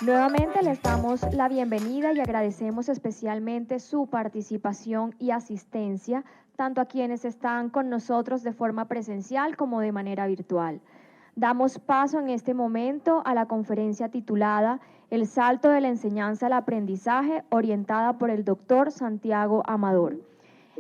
Nuevamente les damos la bienvenida y agradecemos especialmente su participación y asistencia, tanto a quienes están con nosotros de forma presencial como de manera virtual. Damos paso en este momento a la conferencia titulada El salto de la enseñanza al aprendizaje, orientada por el doctor Santiago Amador.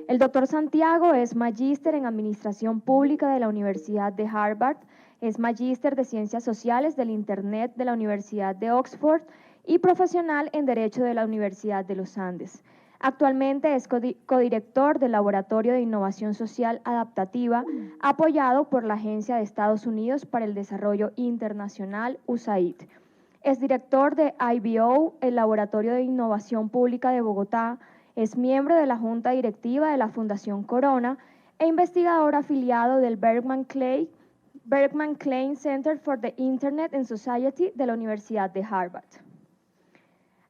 El doctor Santiago es magíster en Administración Pública de la Universidad de Harvard, es magíster de Ciencias Sociales del Internet de la Universidad de Oxford y profesional en Derecho de la Universidad de los Andes. Actualmente es codirector del Laboratorio de Innovación Social Adaptativa, apoyado por la Agencia de Estados Unidos para el Desarrollo Internacional, USAID. Es director de IBO, el Laboratorio de Innovación Pública de Bogotá, es miembro de la Junta Directiva de la Fundación Corona e investigador afiliado del Berkman Klein Center for the Internet and Society de la Universidad de Harvard.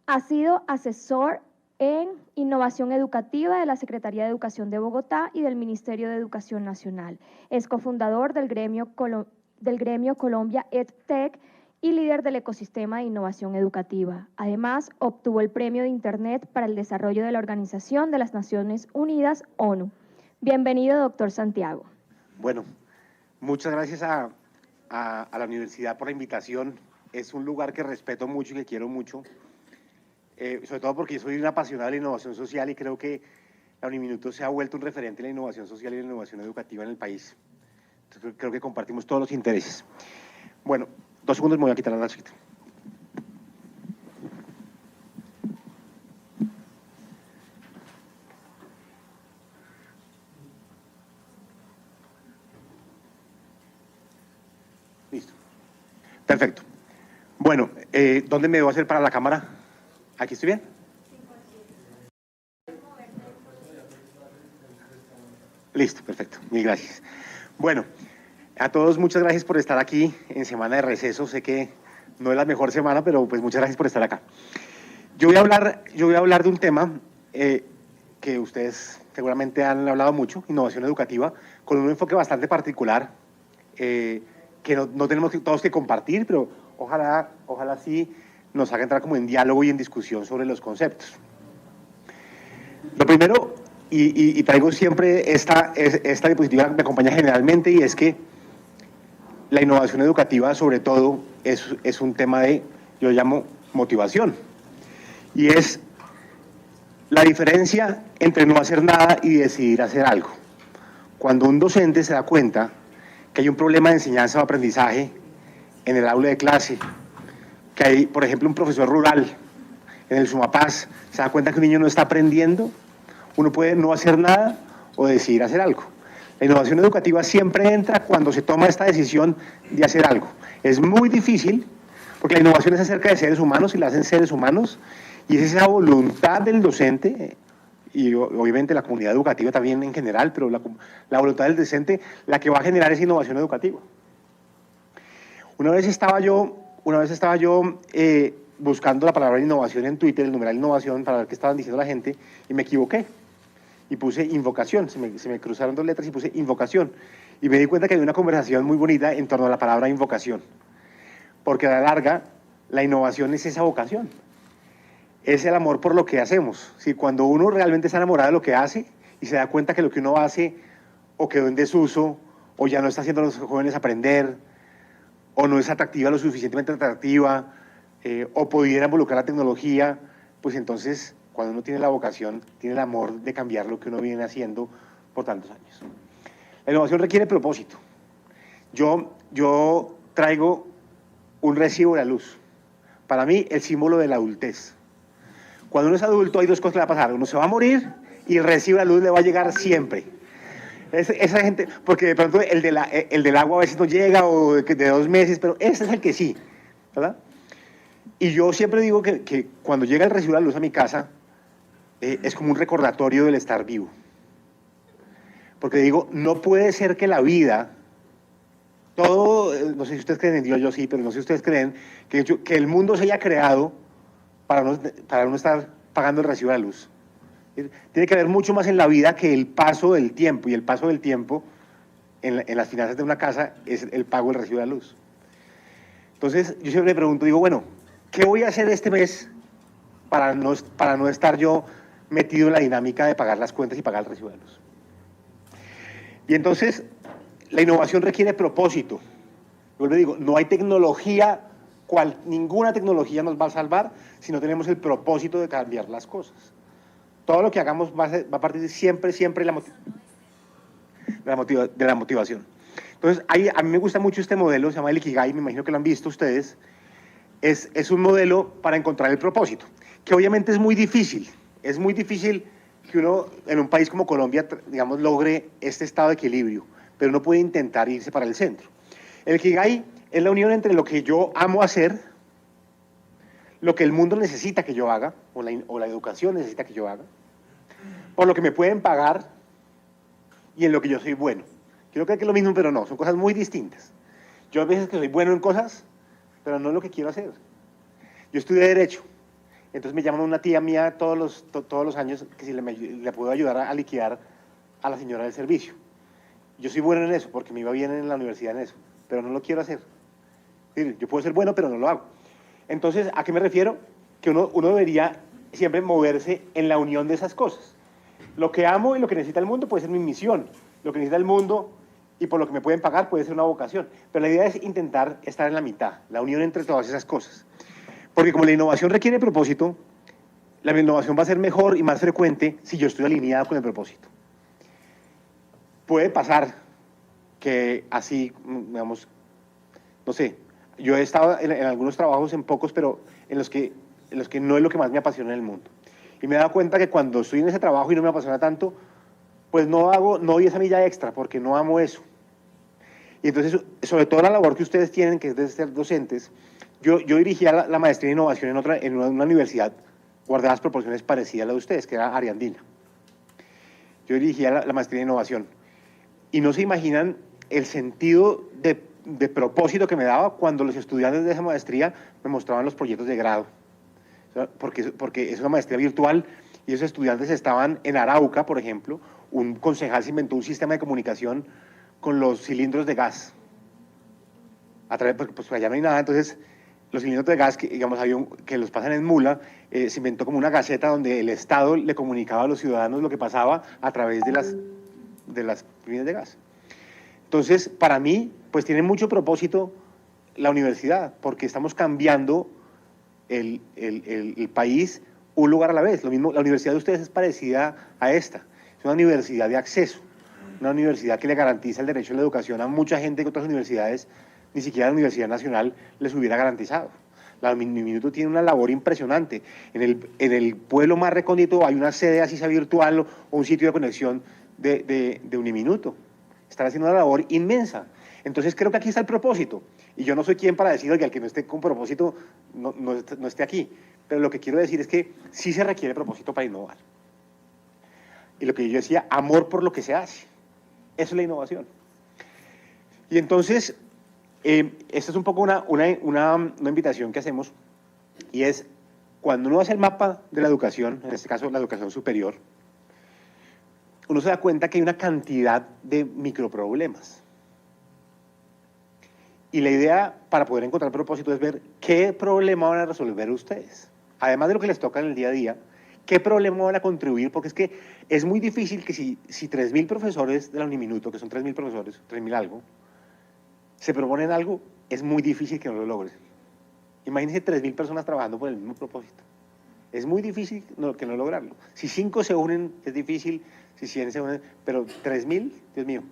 Ha sido asesor en innovación educativa de la Secretaría de Educación de Bogotá y del Ministerio de Educación Nacional. Es cofundador del gremio Colombia EdTech y líder del ecosistema de innovación educativa. Además, obtuvo el Premio de Internet para el Desarrollo de la Organización de las Naciones Unidas, ONU. Bienvenido, doctor Santiago. Bueno, muchas gracias a la universidad por la invitación. Es un lugar que respeto mucho y que quiero mucho, sobre todo porque soy un apasionado de la innovación social y creo que la Uniminuto se ha vuelto un referente en la innovación social y la innovación educativa en el país. Entonces, creo que compartimos todos los intereses. Bueno, 2 segundos, me voy a quitar la chiquita. Listo. Perfecto. Bueno, ¿dónde me debo hacer para la cámara? ¿Aquí estoy bien? Listo, perfecto. Mil gracias. Bueno, a todos muchas gracias por estar aquí en semana de receso. Sé que no es la mejor semana, pero pues muchas gracias por estar acá. Yo voy a hablar de un tema que ustedes seguramente han hablado mucho, innovación educativa, con un enfoque bastante particular, que no tenemos todos que compartir, pero ojalá sí nos haga entrar como en diálogo y en discusión sobre los conceptos. Lo primero, y traigo siempre esta diapositiva que me acompaña generalmente, y es que la innovación educativa, sobre todo, es un tema de, yo llamo, motivación. Y es la diferencia entre no hacer nada y decidir hacer algo. Cuando un docente se da cuenta que hay un problema de enseñanza o aprendizaje en el aula de clase, que hay, por ejemplo, un profesor rural en el Sumapaz, se da cuenta que un niño no está aprendiendo, uno puede no hacer nada o decidir hacer algo. La innovación educativa siempre entra cuando se toma esta decisión de hacer algo. Es muy difícil, porque la innovación es acerca de seres humanos y la hacen seres humanos, y es esa voluntad del docente, y obviamente la comunidad educativa también en general, pero la voluntad del docente la que va a generar esa innovación educativa. Una vez estaba yo buscando la palabra innovación en Twitter, el numeral innovación, para ver qué estaban diciendo la gente, y me equivoqué. Y puse invocación, se me cruzaron 2 letras y puse invocación. Y me di cuenta que había una conversación muy bonita en torno a la palabra invocación. Porque a la larga, la innovación es esa vocación. Es el amor por lo que hacemos. Si cuando uno realmente está enamorado de lo que hace y se da cuenta que lo que uno hace o quedó en desuso, o ya no está haciendo a los jóvenes aprender, o no es atractiva, lo suficientemente atractiva, o pudiera involucrar la tecnología, pues entonces, cuando uno tiene la vocación, tiene el amor de cambiar lo que uno viene haciendo por tantos años. La innovación requiere propósito. Yo traigo un recibo de la luz. Para mí, el símbolo de la adultez. Cuando uno es adulto, hay 2 cosas que le va a pasar. Uno se va a morir y el recibo de la luz le va a llegar siempre. Esa gente, porque de pronto el del agua a veces no llega, o de 2 meses, pero ese es el que sí, ¿verdad? Y yo siempre digo que cuando llega el recibo de la luz a mi casa, es como un recordatorio del estar vivo. Porque digo, no puede ser que la vida, no sé si ustedes creen en Dios, yo sí, pero no sé si ustedes creen que el mundo se haya creado para no estar pagando el recibo de la luz. Tiene que haber mucho más en la vida que el paso del tiempo, y el paso del tiempo en las finanzas de una casa es el pago del recibo de la luz. Entonces, yo siempre me pregunto, digo, bueno, ¿qué voy a hacer este mes para no estar yo metido en la dinámica de pagar las cuentas y pagar el recibo de luz? Y entonces, la innovación requiere propósito. Yo le digo, no hay tecnología, ninguna tecnología nos va a salvar si no tenemos el propósito de cambiar las cosas. Todo lo que hagamos va a partir siempre de la motivación. Entonces, a mí me gusta mucho este modelo, se llama el Ikigai, me imagino que lo han visto ustedes. Es un modelo para encontrar el propósito, que obviamente es muy difícil. Es muy difícil que uno, en un país como Colombia, digamos, logre este estado de equilibrio, pero uno puede intentar irse para el centro. El Ikigai es la unión entre lo que yo amo hacer, lo que el mundo necesita que yo haga, o la educación necesita que yo haga, por lo que me pueden pagar y en lo que yo soy bueno. Quiero creer que es lo mismo, pero no, son cosas muy distintas. Yo a veces que soy bueno en cosas, pero no es lo que quiero hacer. Yo estudié Derecho, entonces me llaman una tía mía todos los años que si le puedo ayudar a liquidar a la señora del servicio. Yo soy bueno en eso, porque me iba bien en la universidad en eso, pero no lo quiero hacer. Yo puedo ser bueno, pero no lo hago. Entonces, ¿a qué me refiero? Que uno debería siempre moverse en la unión de esas cosas. Lo que amo y lo que necesita el mundo puede ser mi misión. Lo que necesita el mundo y por lo que me pueden pagar puede ser una vocación. Pero la idea es intentar estar en la mitad, la unión entre todas esas cosas. Porque como la innovación requiere propósito, la innovación va a ser mejor y más frecuente si yo estoy alineado con el propósito. Puede pasar que así, digamos, no sé, yo he estado en algunos trabajos, en pocos, pero en los que no es lo que más me apasiona en el mundo. Y me he dado cuenta que cuando estoy en ese trabajo y no me apasiona tanto, pues no doy esa milla extra porque no amo eso. Y entonces, sobre todo la labor que ustedes tienen, que es de ser docentes, yo dirigía la maestría en innovación en una universidad, guardadas proporciones parecidas a la de ustedes, que era Ariandina. Yo dirigía la maestría en innovación. Y no se imaginan el sentido de propósito que me daba cuando los estudiantes de esa maestría me mostraban los proyectos de grado. Porque es una maestría virtual y esos estudiantes estaban en Arauca, por ejemplo, un concejal se inventó un sistema de comunicación con los cilindros de gas. Porque pues allá no hay nada, entonces los cilindros de gas, que, digamos, que los pasan en mula, se inventó como una gaceta donde el Estado le comunicaba a los ciudadanos lo que pasaba a través de las líneas de gas. Entonces, para mí, pues tiene mucho propósito la universidad, porque estamos cambiando el país un lugar a la vez. Lo mismo, la universidad de ustedes es parecida a esta. Es una universidad de acceso, una universidad que le garantiza el derecho a la educación a mucha gente que otras universidades, ni siquiera la Universidad Nacional, les hubiera garantizado. La Uniminuto tiene una labor impresionante. En el pueblo más recóndito hay una sede así sea virtual o un sitio de conexión de Uniminuto. Están haciendo una labor inmensa. Entonces creo que aquí está el propósito. Y yo no soy quien para decir, oye, el que no esté con propósito no esté aquí. Pero lo que quiero decir es que sí se requiere propósito para innovar. Y lo que yo decía, amor por lo que se hace. Eso es la innovación. Y entonces, esta es un poco una invitación que hacemos, y es, cuando uno hace el mapa de la educación, en este caso la educación superior, uno se da cuenta que hay una cantidad de microproblemas. Y la idea para poder encontrar propósito es ver qué problema van a resolver ustedes. Además de lo que les toca en el día a día, qué problema van a contribuir, porque es que es muy difícil que si 3.000 profesores de la Uniminuto, que son 3.000 profesores, 3.000 algo, se proponen algo, es muy difícil que no lo logren. Imagínense 3.000 personas trabajando por el mismo propósito. Es muy difícil que no lograrlo. Si 5 se unen, es difícil, si 100 se unen, pero 3.000, Dios mío.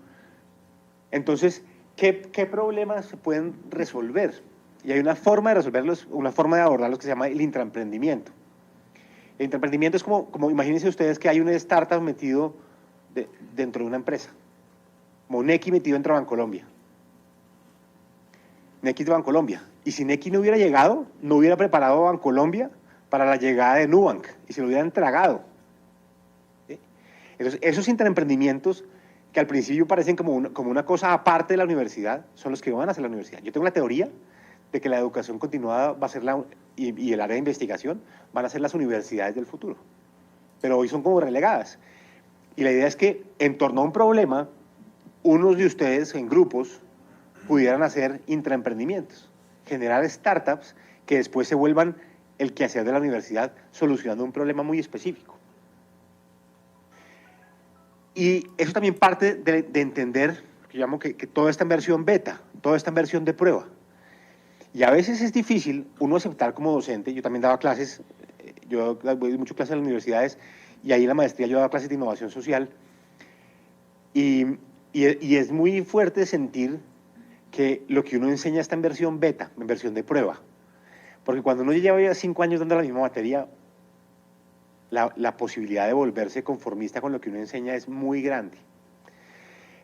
Entonces, ¿qué problemas se pueden resolver? Y hay una forma de resolverlos, una forma de abordarlos que se llama el intraemprendimiento. El intraemprendimiento es como imagínense ustedes que hay un startup metido dentro de una empresa. Como Nequi metido dentro de Bancolombia. Nequi de Bancolombia. Y si Nequi no hubiera llegado, no hubiera preparado a Bancolombia para la llegada de Nubank y se lo hubiera entregado. ¿Sí? Entonces, esos intraemprendimientos que al principio parecen como una cosa aparte de la universidad, son los que van a hacer la universidad. Yo tengo la teoría de que la educación continuada va a ser y el área de investigación van a ser las universidades del futuro. Pero hoy son como relegadas. Y la idea es que en torno a un problema, unos de ustedes en grupos pudieran hacer intraemprendimientos, generar startups que después se vuelvan el quehacer de la universidad solucionando un problema muy específico. Y eso también parte de entender, que llamo que todo está en versión beta, todo está en versión de prueba. Y a veces es difícil uno aceptar como docente. Yo también daba clases, yo doy mucho clases en las universidades, y ahí en la maestría yo daba clases de innovación social. Y es muy fuerte sentir que lo que uno enseña está en versión beta, en versión de prueba. Porque cuando uno lleva ya 5 años dando la misma materia, la posibilidad de volverse conformista con lo que uno enseña es muy grande.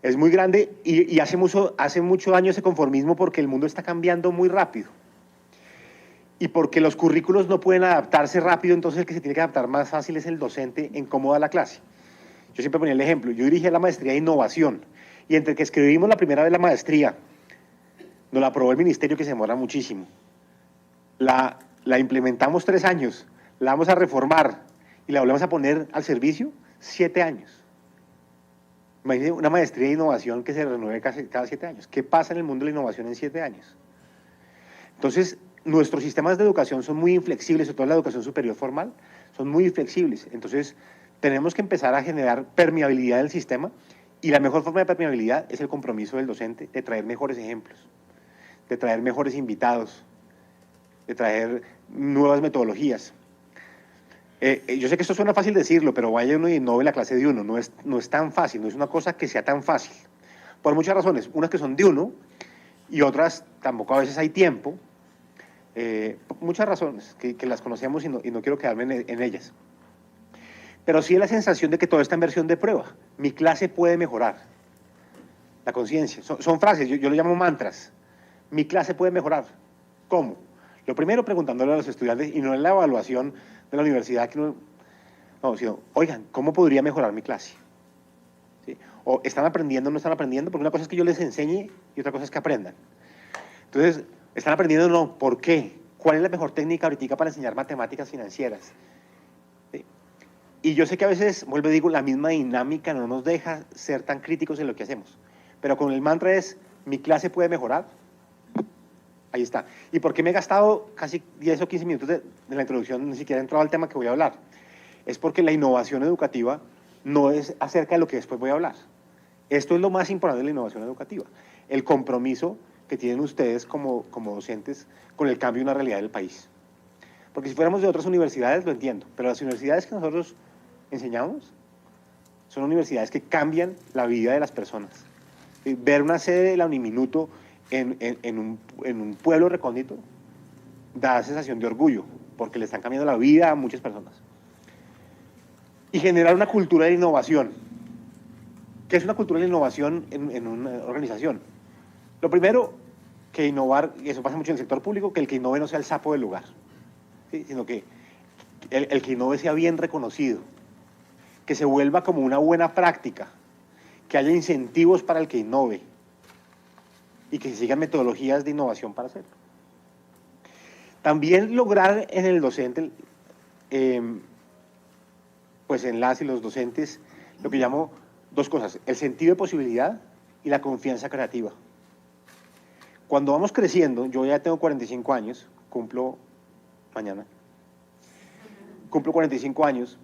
Es muy grande y hace mucho daño ese conformismo porque el mundo está cambiando muy rápido. Y porque los currículos no pueden adaptarse rápido, entonces el que se tiene que adaptar más fácil es el docente en cómo da la clase. Yo siempre ponía el ejemplo, yo dirigía la maestría de innovación y entre que escribimos la primera vez la maestría, nos la aprobó el ministerio que se demora muchísimo. La implementamos 3 años, la vamos a reformar y la volvemos a poner al servicio 7 años. Imagínense una maestría de innovación que se renueve cada 7 años. ¿Qué pasa en el mundo de la innovación en 7 años? Entonces, nuestros sistemas de educación son muy inflexibles, sobre todo la educación superior formal, son muy inflexibles. Entonces, tenemos que empezar a generar permeabilidad del sistema y la mejor forma de permeabilidad es el compromiso del docente de traer mejores ejemplos, de traer mejores invitados, de traer nuevas metodologías. Yo sé que esto suena fácil decirlo, pero vaya uno y innove la clase de uno. No es tan fácil, no es una cosa que sea tan fácil. Por muchas razones, unas que son de uno y otras tampoco a veces hay tiempo. Muchas razones que las conocemos y no quiero quedarme en ellas. Pero sí la sensación de que todo está en versión de prueba. Mi clase puede mejorar. La conciencia. Son frases, yo lo llamo mantras. Mi clase puede mejorar. ¿Cómo? Lo primero preguntándole a los estudiantes y no en la evaluación de la universidad, sino, oigan, ¿cómo podría mejorar mi clase? ¿Sí? O están aprendiendo o no están aprendiendo, porque una cosa es que yo les enseñe y otra cosa es que aprendan. Entonces, ¿están aprendiendo o no? ¿Por qué? ¿Cuál es la mejor técnica ahorita para enseñar matemáticas financieras? ¿Sí? Y yo sé que a veces, vuelvo y digo, la misma dinámica no nos deja ser tan críticos en lo que hacemos. Pero con el mantra es, mi clase puede mejorar. Ahí está. ¿Y por qué me he gastado casi 10 o 15 minutos de la introducción? Ni siquiera he entrado al tema que voy a hablar. Es porque la innovación educativa no es acerca de lo que después voy a hablar. Esto es lo más importante de la innovación educativa. El compromiso que tienen ustedes como docentes con el cambio de una realidad del país. Porque si fuéramos de otras universidades, lo entiendo, pero las universidades que nosotros enseñamos son universidades que cambian la vida de las personas. Ver una sede de la Uniminuto en un pueblo recóndito da sensación de orgullo, porque le están cambiando la vida a muchas personas. Y generar una cultura de innovación. ¿Qué es una cultura de innovación en una organización? Lo primero, que innovar, y eso pasa mucho en el sector público, que el que innove no sea el sapo del lugar, ¿sí? Sino que el que innove sea bien reconocido, que se vuelva como una buena práctica, que haya incentivos para el que innove y que se sigan metodologías de innovación para hacerlo. También lograr en el docente, pues en las y los docentes, lo que llamo 2 cosas, el sentido de posibilidad y la confianza creativa. Cuando vamos creciendo, yo ya tengo 45 años, cumplo mañana, cumplo 45 años,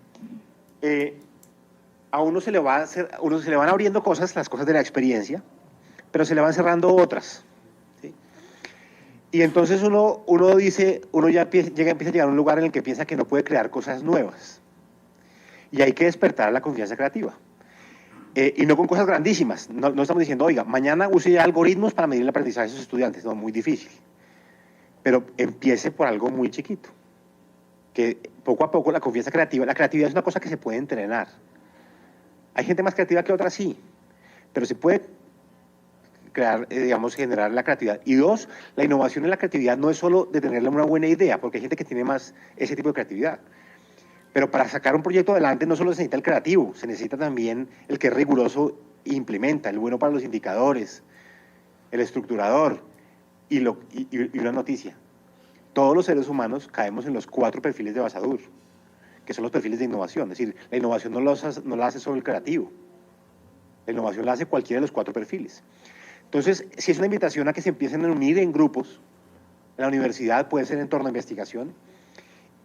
a uno se le van abriendo cosas, las cosas de la experiencia, pero se le van cerrando otras, ¿sí? Y entonces uno ya empieza a llegar a un lugar en el que piensa que no puede crear cosas nuevas. Y hay que despertar la confianza creativa. Y no con cosas grandísimas. No estamos diciendo, oiga, mañana use ya algoritmos para medir el aprendizaje de sus estudiantes. No, muy difícil. Pero empiece por algo muy chiquito. Que poco a poco la confianza creativa, la creatividad es una cosa que se puede entrenar. Hay gente más creativa que otra, sí. Pero se puede crear, generar la creatividad. Y 2, la innovación en la creatividad no es solo de tener una buena idea, porque hay gente que tiene más ese tipo de creatividad. Pero para sacar un proyecto adelante no solo se necesita el creativo, se necesita también el que es riguroso e implementa, el bueno para los indicadores, el estructurador y una noticia. Todos los seres humanos caemos en los 4 perfiles de Basadur, que son los perfiles de innovación. Es decir, la innovación no la hace solo el creativo, la innovación la hace cualquiera de los 4 perfiles. Entonces, si es una invitación a que se empiecen a unir en grupos en la universidad, puede ser en torno a investigación,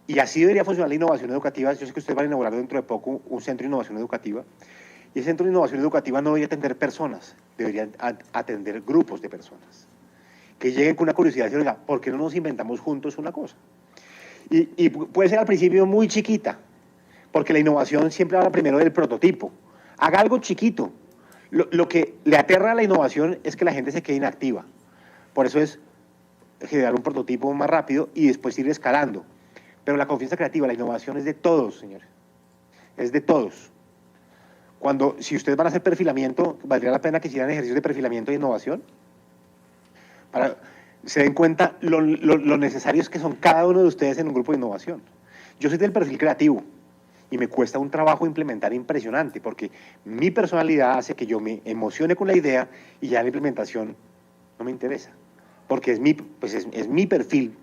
y así debería funcionar la innovación educativa. Yo sé que ustedes van a inaugurar dentro de poco un centro de innovación educativa, y el centro de innovación educativa no debería atender personas, debería atender grupos de personas, que lleguen con una curiosidad y decir, oiga, ¿por qué no nos inventamos juntos una cosa? Y puede ser al principio muy chiquita, porque la innovación siempre habla primero del prototipo. Haga algo chiquito. Lo que le aterra a la innovación es que la gente se quede inactiva. Por eso es generar un prototipo más rápido y después ir escalando. Pero la confianza creativa, la innovación es de todos, señores. Es de todos. Si ustedes van a hacer perfilamiento, valdría la pena que hicieran ejercicios de perfilamiento e innovación para se den cuenta lo necesarios que son cada uno de ustedes en un grupo de innovación. Yo soy del perfil creativo y me cuesta un trabajo implementar impresionante porque mi personalidad hace que yo me emocione con la idea y ya la implementación no me interesa, porque es mi perfil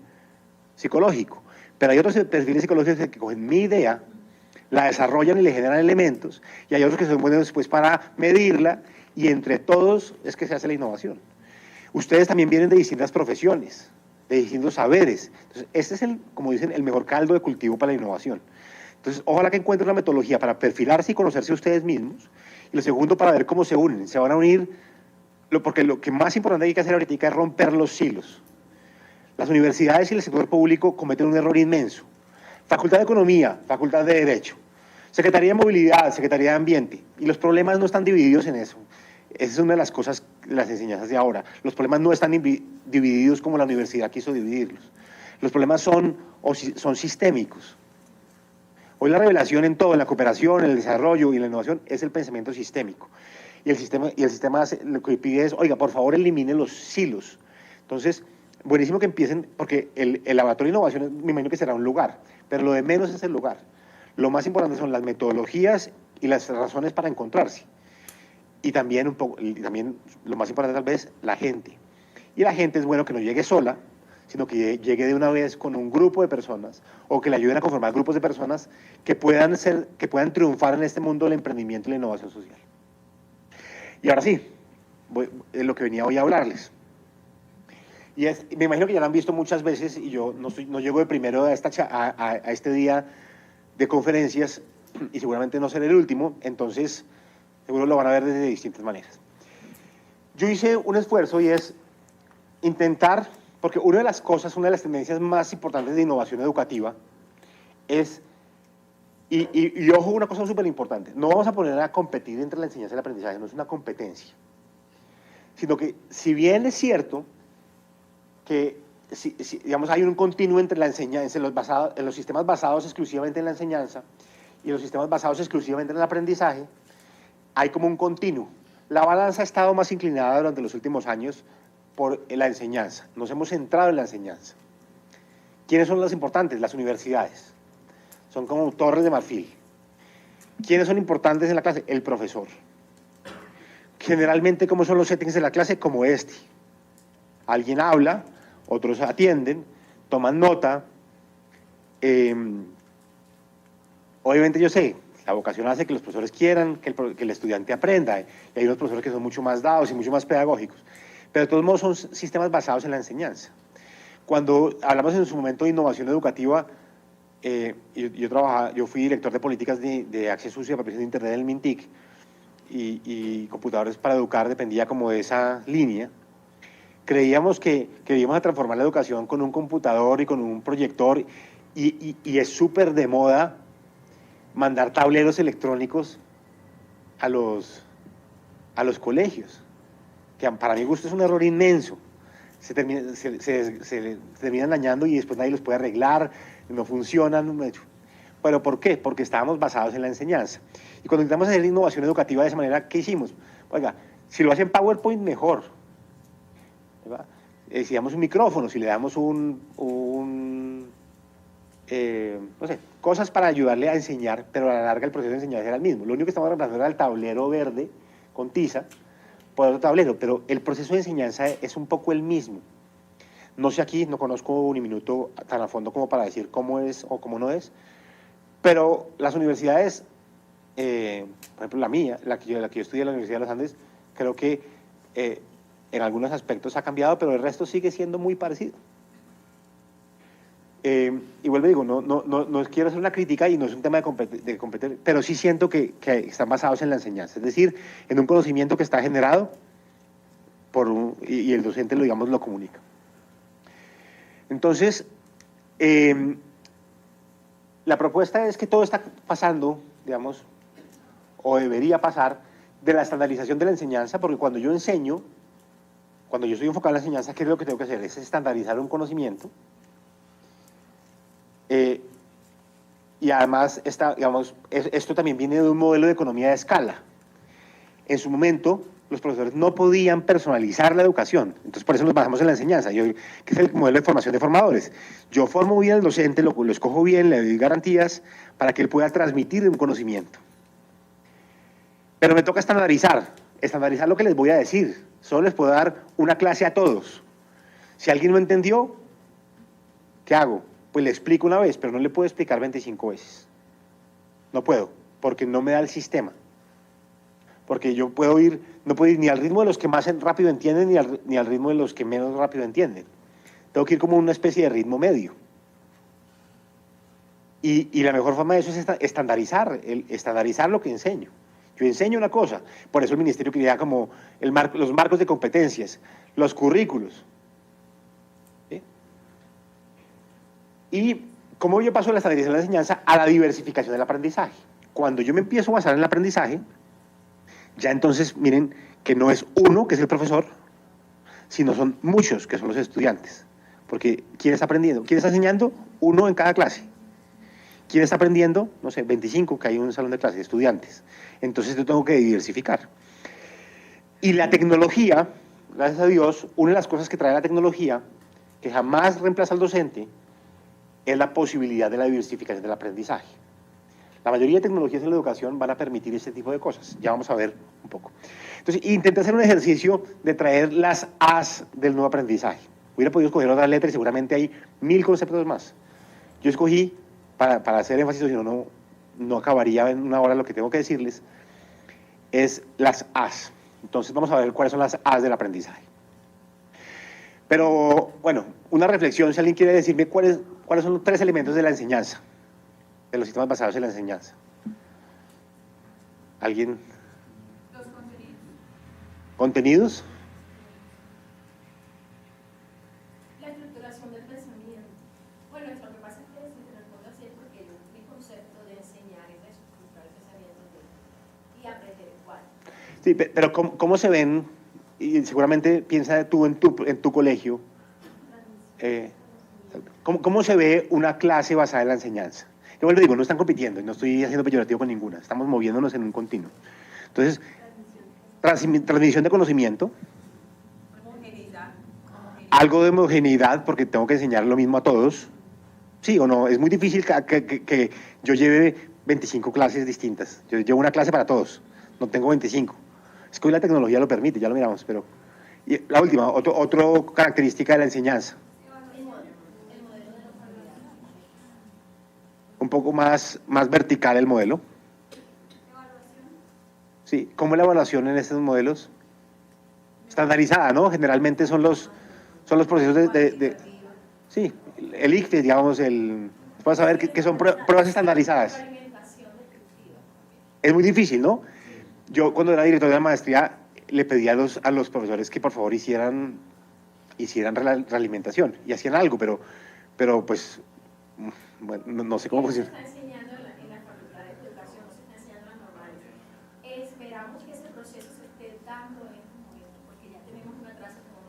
psicológico. Pero hay otros perfiles psicológicos que cogen mi idea, la desarrollan y le generan elementos, y hay otros que son buenos después para medirla, y entre todos es que se hace la innovación. Ustedes también vienen de distintas profesiones, de distintos saberes. Entonces, este es, como dicen, el mejor caldo de cultivo para la innovación. Entonces, ojalá que encuentren una metodología para perfilarse y conocerse ustedes mismos. Y lo segundo, para ver cómo se unen. Se van a unir, porque lo que más importante hay que hacer ahorita es romper los silos. Las universidades y el sector público cometen un error inmenso. Facultad de Economía, Facultad de Derecho, Secretaría de Movilidad, Secretaría de Ambiente. Y los problemas no están divididos en eso. Esa es una de las cosas, las enseñanzas de ahora. Los problemas no están divididos como la universidad quiso dividirlos. Los problemas son sistémicos. Hoy la revelación en todo, en la cooperación, en el desarrollo y en la innovación, es el pensamiento sistémico. Y el sistema lo que pide es, oiga, por favor, elimine los silos. Entonces, buenísimo que empiecen, porque el laboratorio de innovación, me imagino que será un lugar, pero lo de menos es el lugar. Lo más importante son las metodologías y las razones para encontrarse. Y también lo más importante tal vez, la gente. Y la gente es bueno que no llegue sola, sino que llegue de una vez con un grupo de personas, o que le ayuden a conformar grupos de personas que puedan triunfar en este mundo del emprendimiento y la innovación social. Y ahora sí, es lo que venía hoy a hablarles. Me imagino que ya lo han visto muchas veces, y yo no llego de primero a este día de conferencias, y seguramente no seré el último, entonces seguro lo van a ver de distintas maneras. Yo hice un esfuerzo y es intentar, porque una de las tendencias más importantes de innovación educativa es, y ojo, una cosa súper importante, no vamos a poner a competir entre la enseñanza y el aprendizaje, no es una competencia, sino que si bien es cierto que digamos, hay un continuo entre la enseñanza, en los sistemas basados exclusivamente en la enseñanza y los sistemas basados exclusivamente en el aprendizaje, hay como un continuo. La balanza ha estado más inclinada durante los últimos años por la enseñanza. Nos hemos centrado en la enseñanza. ¿Quiénes son los importantes? Las universidades. Son como torres de marfil. ¿Quiénes son importantes en la clase? El profesor. Generalmente, ¿cómo son los settings de la clase? Como este. Alguien habla, otros atienden, toman nota. Obviamente yo sé, la vocación hace que los profesores quieran que el estudiante aprenda, y hay unos profesores que son mucho más dados y mucho más pedagógicos, pero de todos modos son sistemas basados en la enseñanza. Cuando hablamos en su momento de innovación educativa, yo fui director de políticas de acceso y apropiación de Internet del MINTIC, y computadores para educar dependía como de esa línea. Creíamos que íbamos a transformar la educación con un computador y con un proyector, y es súper de moda mandar tableros electrónicos a los colegios, que para mi gusto es un error inmenso. Se terminan dañando y después nadie los puede arreglar, no funcionan. ¿Pero por qué? Porque estábamos basados en la enseñanza. Y cuando intentamos hacer innovación educativa de esa manera, ¿qué hicimos? Oiga, si lo hacen PowerPoint, mejor. Si damos un micrófono, si le damos no sé, cosas para ayudarle a enseñar, pero a la larga el proceso de enseñanza era el mismo. Lo único que estamos reemplazando era el tablero verde con tiza por otro tablero, pero el proceso de enseñanza es un poco el mismo. No sé aquí, no conozco Uniminuto tan a fondo como para decir cómo es o cómo no es, pero las universidades, por ejemplo la mía, la que yo estudié en la Universidad de los Andes, creo que en algunos aspectos ha cambiado, pero el resto sigue siendo muy parecido. Y vuelvo y digo, no quiero hacer una crítica y no es un tema de competencia, pero sí siento que están basados en la enseñanza, es decir, en un conocimiento que está generado y el docente lo comunica. Entonces, la propuesta es que todo está pasando, digamos, o debería pasar, de la estandarización de la enseñanza, porque cuando yo enseño, cuando yo estoy enfocado en la enseñanza, ¿qué es lo que tengo que hacer? Es estandarizar un conocimiento. Y además, esto también viene de un modelo de economía de escala. En su momento, los profesores no podían personalizar la educación, entonces por eso nos basamos en la enseñanza, que es el modelo de formación de formadores. Yo formo bien al docente, lo escojo bien, le doy garantías para que él pueda transmitir un conocimiento. Pero me toca estandarizar lo que les voy a decir. Solo les puedo dar una clase a todos. Si alguien no entendió, ¿qué hago? Pues le explico una vez, pero no le puedo explicar 25 veces. No puedo, porque no me da el sistema. Porque yo no puedo ir ni al ritmo de los que más rápido entienden, ni al ritmo de los que menos rápido entienden. Tengo que ir como una especie de ritmo medio. Y la mejor forma de eso es estandarizar lo que enseño. Yo enseño una cosa, por eso el ministerio quería como los marcos de competencias, los currículos. ¿Sí? Y cómo yo paso de la estandarización de la enseñanza a la diversificación del aprendizaje. Cuando yo me empiezo a basar en el aprendizaje, ya entonces miren que no es uno, que es el profesor, sino son muchos, que son los estudiantes. Porque ¿quién está aprendiendo? ¿Quién está enseñando? Uno en cada clase. ¿Quién está aprendiendo? No sé, 25, que hay un salón de clase de estudiantes. Entonces yo tengo que diversificar. Y la tecnología, gracias a Dios, una de las cosas que trae la tecnología, que jamás reemplaza al docente, es la posibilidad de la diversificación del aprendizaje. La mayoría de tecnologías en la educación van a permitir ese tipo de cosas. Ya vamos a ver un poco. Entonces, intenté hacer un ejercicio de traer las As del nuevo aprendizaje. Hubiera podido escoger otras letras y seguramente hay 1000 conceptos más. Yo escogí, para hacer énfasis, si no acabaría en una hora lo que tengo que decirles, es las As. Entonces vamos a ver cuáles son las As del aprendizaje. Pero, bueno, una reflexión, si alguien quiere decirme cuáles son los 3 elementos de la enseñanza, de los sistemas basados en la enseñanza. ¿Alguien? Los contenidos. ¿Contenidos? La estructuración del pensamiento. Bueno, lo que pasa es que si te respondo así es porque mi concepto de enseñar es estructurar el pensamiento y aprender igual. Sí, pero ¿cómo se ven? Y seguramente piensa tú en tu colegio. ¿Cómo se ve una clase basada en la enseñanza? Yo vuelvo digo, no están compitiendo, y no estoy haciendo peyorativo con ninguna, estamos moviéndonos en un continuo. Entonces, transmisión de conocimiento, Homogeneidad. algo de homogeneidad, porque tengo que enseñar lo mismo a todos. Sí o no, es muy difícil que yo lleve 25 clases distintas. Yo llevo una clase para todos, no tengo 25. Es que hoy la tecnología lo permite, ya lo miramos, pero... Y la última, otra característica de la enseñanza. Un poco más vertical el modelo. Sí, ¿cómo es la evaluación en estos modelos? Estandarizada, ¿no? Generalmente son los procesos sí, el ICFES, digamos, puedes saber que son pruebas estandarizadas. Es muy difícil, ¿no? Yo cuando era director de la maestría le pedí a los profesores que por favor hicieran realimentación y hacían algo, pero pues bueno, no sé cómo funciona. Se está enseñando en la facultad de educación, no se está enseñando las normales. Esperamos que ese proceso se esté dando en estos momentos, porque ya tenemos un atraso como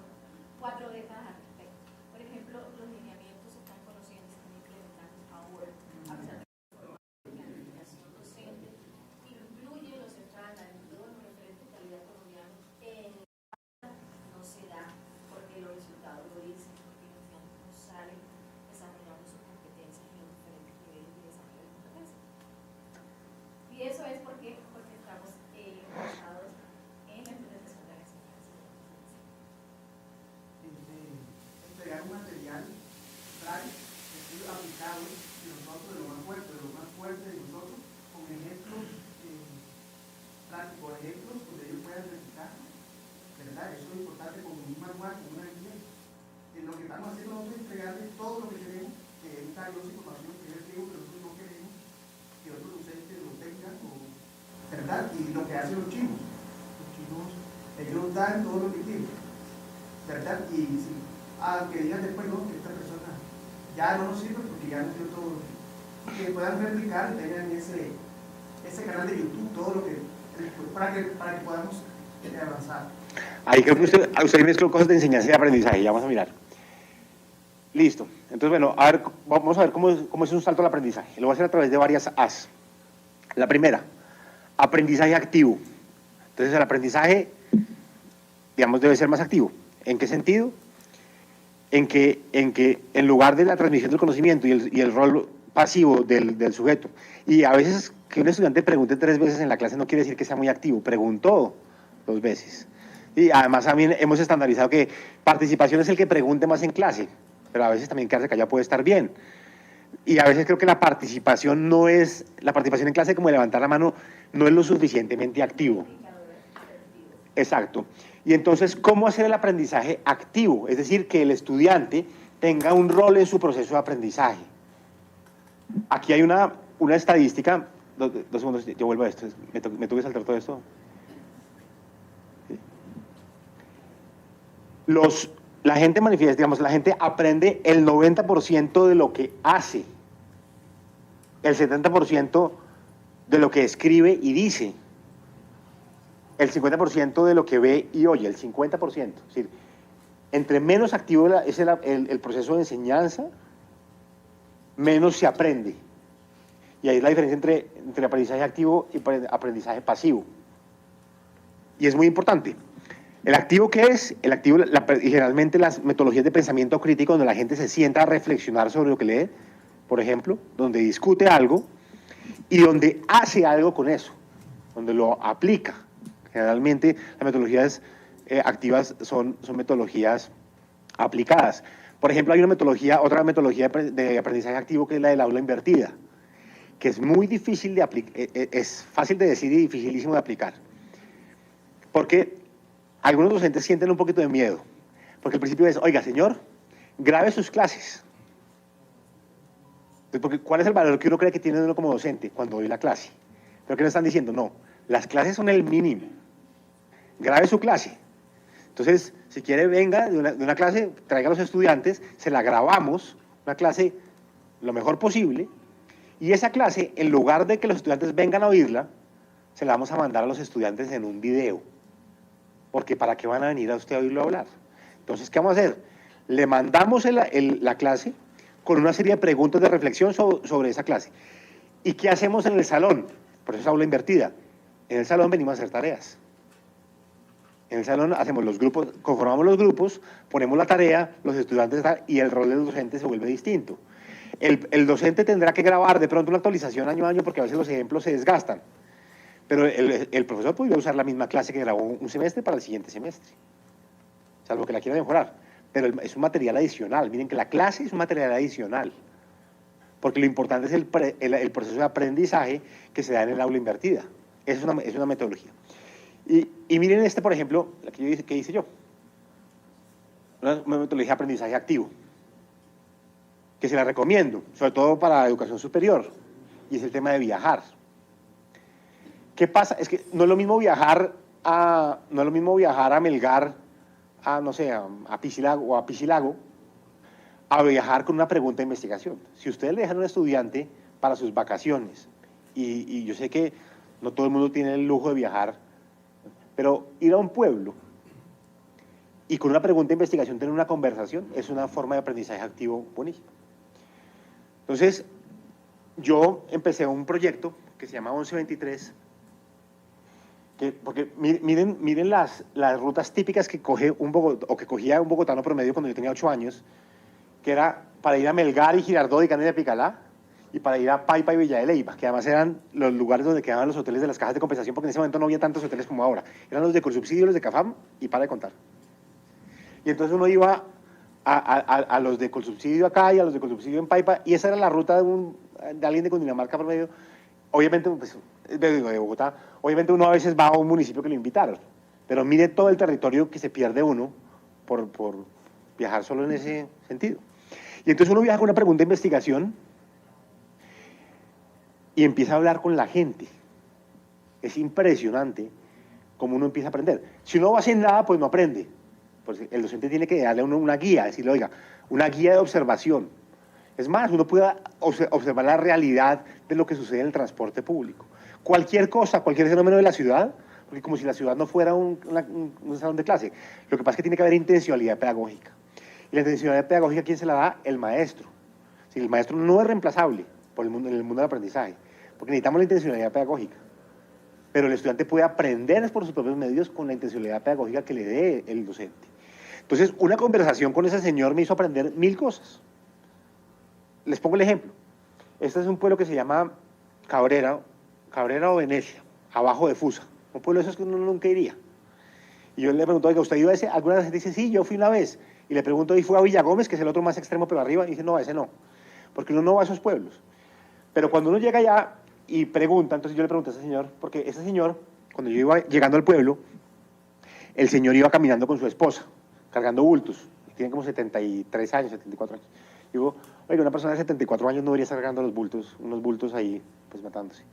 4 décadas al respecto. Por ejemplo, los lineamientos se están conociendo y se están implementando ahora, a pesar de que la planificación docente incluye los estándares y todos los referentes de calidad colombiana, no se da porque los resultados lo dicen, porque los estudiantes no salen desarrollando sus competencias en los diferentes niveles de desarrollo de competencias. Y eso es porque estamos basados en la implementación de la enseñanza. Entregar un material práctico, aplicado de nosotros, de lo más fuerte de nosotros, con ejemplos prácticos, ejemplos donde ellos puedan verificar, ¿verdad? Eso es importante, con un manual, con una guía. Lo que estamos haciendo nosotros es entregarles todo lo que tenemos, que es valiosa información que ellos tienen, pero nosotros no queremos que otros docentes lo tengan, ¿verdad? Y lo que hacen los chinos, ellos dan todo lo que tienen, ¿verdad? Y si, que digan después, no, que esta persona ya no nos sirve porque ya nos dio todo, que puedan replicar, tengan ese canal de YouTube, todo lo que, para que podamos avanzar. Ahí creo que usted mezcló cosas de enseñanza y de aprendizaje, ya vamos a mirar. Listo. Entonces, bueno, vamos a ver cómo es un salto al aprendizaje. Lo voy a hacer a través de varias A's. La primera, aprendizaje activo. Entonces, el aprendizaje, digamos, debe ser más activo. ¿En qué sentido? En que en lugar de la transmisión del conocimiento y el rol pasivo del sujeto, y a veces que un estudiante pregunte 3 veces en la clase no quiere decir que sea muy activo, preguntó 2 veces. Y además también hemos estandarizado que participación es el que pregunte más en clase, pero a veces también quedarse callado puede estar bien. Y a veces creo que la participación en clase, como levantar la mano, no es lo suficientemente activo. Exacto. Y entonces, ¿cómo hacer el aprendizaje activo? Es decir, que el estudiante tenga un rol en su proceso de aprendizaje. Aquí hay una estadística, 2 segundos, yo vuelvo a esto, me tuve que saltar todo esto. La gente manifiesta, digamos, la gente aprende el 90% de lo que hace, el 70% de lo que escribe y dice, el 50% de lo que ve y oye, el 50%. Es decir, entre menos activo es el proceso de enseñanza, menos se aprende. Y ahí es la diferencia entre aprendizaje activo y aprendizaje pasivo. Y es muy importante. ¿El activo qué es? El activo, generalmente las metodologías de pensamiento crítico, donde la gente se sienta a reflexionar sobre lo que lee, por ejemplo, donde discute algo y donde hace algo con eso, donde lo aplica. Generalmente las metodologías activas son metodologías aplicadas. Por ejemplo, hay otra metodología de aprendizaje activo que es la del aula invertida, que es muy difícil de aplicar, es fácil de decir y dificilísimo de aplicar. Porque algunos docentes sienten un poquito de miedo, porque el principio es, oiga, señor, grabe sus clases. Porque ¿cuál es el valor que uno cree que tiene uno como docente cuando doy la clase? Pero ¿qué nos están diciendo? No, las clases son el mínimo. Grabe su clase. Entonces, si quiere, venga de una clase, traiga a los estudiantes, se la grabamos, una clase lo mejor posible, y esa clase, en lugar de que los estudiantes vengan a oírla, se la vamos a mandar a los estudiantes en un video. Porque ¿para qué van a venir a usted a oírlo hablar? Entonces, ¿qué vamos a hacer? Le mandamos la clase con una serie de preguntas de reflexión sobre esa clase. ¿Y qué hacemos en el salón? Por eso es aula invertida. En el salón venimos a hacer tareas. En el salón hacemos los grupos, conformamos los grupos, ponemos la tarea, los estudiantes y el rol del docente se vuelve distinto. El docente tendrá que grabar de pronto una actualización año a año porque a veces los ejemplos se desgastan. Pero el profesor podría usar la misma clase que grabó un semestre para el siguiente semestre, salvo que la quiera mejorar. Pero es un material adicional. Miren que la clase es un material adicional, porque lo importante es el proceso de aprendizaje que se da en el aula invertida. Es una metodología. Y miren por ejemplo, la que hice yo. Una metodología de aprendizaje activo, que se la recomiendo, sobre todo para la educación superior, y es el tema de viajar. ¿Qué pasa? Es que no es lo mismo viajar a Melgar, no sé, a Piscilago, a viajar con una pregunta de investigación. Si ustedes le dejan a un estudiante para sus vacaciones, y yo sé que no todo el mundo tiene el lujo de viajar, pero ir a un pueblo y con una pregunta de investigación tener una conversación es una forma de aprendizaje activo buenísima. Entonces, yo empecé un proyecto que se llama 1123, porque miren las rutas típicas que cogía un bogotano promedio cuando yo tenía 8 años, que era para ir a Melgar y Girardot y Canes de Picalá, y para ir a Paipa y Villa de Leyva, que además eran los lugares donde quedaban los hoteles de las cajas de compensación, porque en ese momento no había tantos hoteles como ahora. Eran los de Colsubsidio, los de Cafam, y para de contar. Y entonces uno iba a los de Colsubsidio acá y a los de Colsubsidio en Paipa, y esa era la ruta de alguien de Cundinamarca promedio. Obviamente, pues, de Bogotá, obviamente uno a veces va a un municipio que lo invitaron, pero mire todo el territorio que se pierde uno por viajar solo en ese sentido. Y entonces uno viaja con una pregunta de investigación y empieza a hablar con la gente. Es impresionante cómo uno empieza a aprender. Si uno va sin nada, pues no aprende. Pues el docente tiene que darle a uno una guía, decirle, oiga, una guía de observación. Es más, uno puede observar la realidad de lo que sucede en el transporte público. Cualquier cosa, cualquier fenómeno de la ciudad, porque como si la ciudad no fuera un salón de clase. Lo que pasa es que tiene que haber intencionalidad pedagógica. Y la intencionalidad pedagógica, ¿quién se la da? El maestro. Si el maestro no es reemplazable en el mundo del aprendizaje, porque necesitamos la intencionalidad pedagógica. Pero el estudiante puede aprender por sus propios medios con la intencionalidad pedagógica que le dé el docente. Entonces, una conversación con ese señor me hizo aprender 1000 cosas. Les pongo el ejemplo. Este es un pueblo que se llama Cabrera o Venecia, abajo de Fusa. Un pueblo de esos que uno nunca iría. Y yo le pregunto, oiga, ¿usted iba a ese? Alguna gente dice, sí, yo fui una vez. Y le pregunto, ¿y fue a Villagómez, que es el otro más extremo, pero arriba? Y dice, no, ese no. Porque uno no va a esos pueblos. Pero cuando uno llega allá y pregunta, entonces yo le pregunto a ese señor, porque ese señor, cuando yo iba llegando al pueblo, el señor iba caminando con su esposa, cargando bultos. Tienen como 73 años, 74 años. Digo, oiga, una persona de 74 años no debería estar cargando los bultos, unos bultos ahí, pues matándose.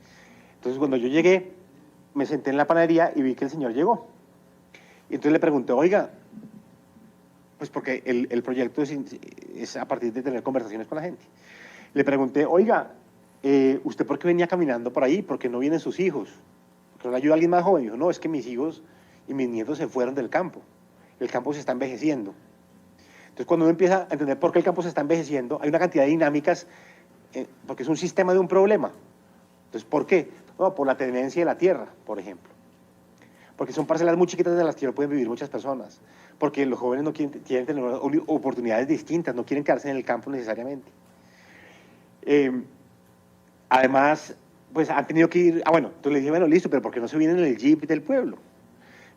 Entonces cuando yo llegué, me senté en la panadería y vi que el señor llegó. Y entonces le pregunté, oiga, pues porque el proyecto es a partir de tener conversaciones con la gente. Le pregunté, oiga, ¿usted por qué venía caminando por ahí? ¿Por qué no vienen sus hijos? ¿Por qué no le ayuda a alguien más joven? Y dijo, no, es que mis hijos y mis nietos se fueron del campo. El campo se está envejeciendo. Entonces, cuando uno empieza a entender por qué el campo se está envejeciendo, hay una cantidad de dinámicas, porque es un sistema de un problema. Entonces, ¿por qué? No, por la tenencia de la tierra, por ejemplo. Porque son parcelas muy chiquitas de las que no pueden vivir muchas personas. Porque los jóvenes no quieren tener oportunidades distintas, no quieren quedarse en el campo necesariamente. Además, pues han tenido que ir, bueno, entonces le dije, bueno, listo, pero ¿por qué no se vienen en el jeep del pueblo?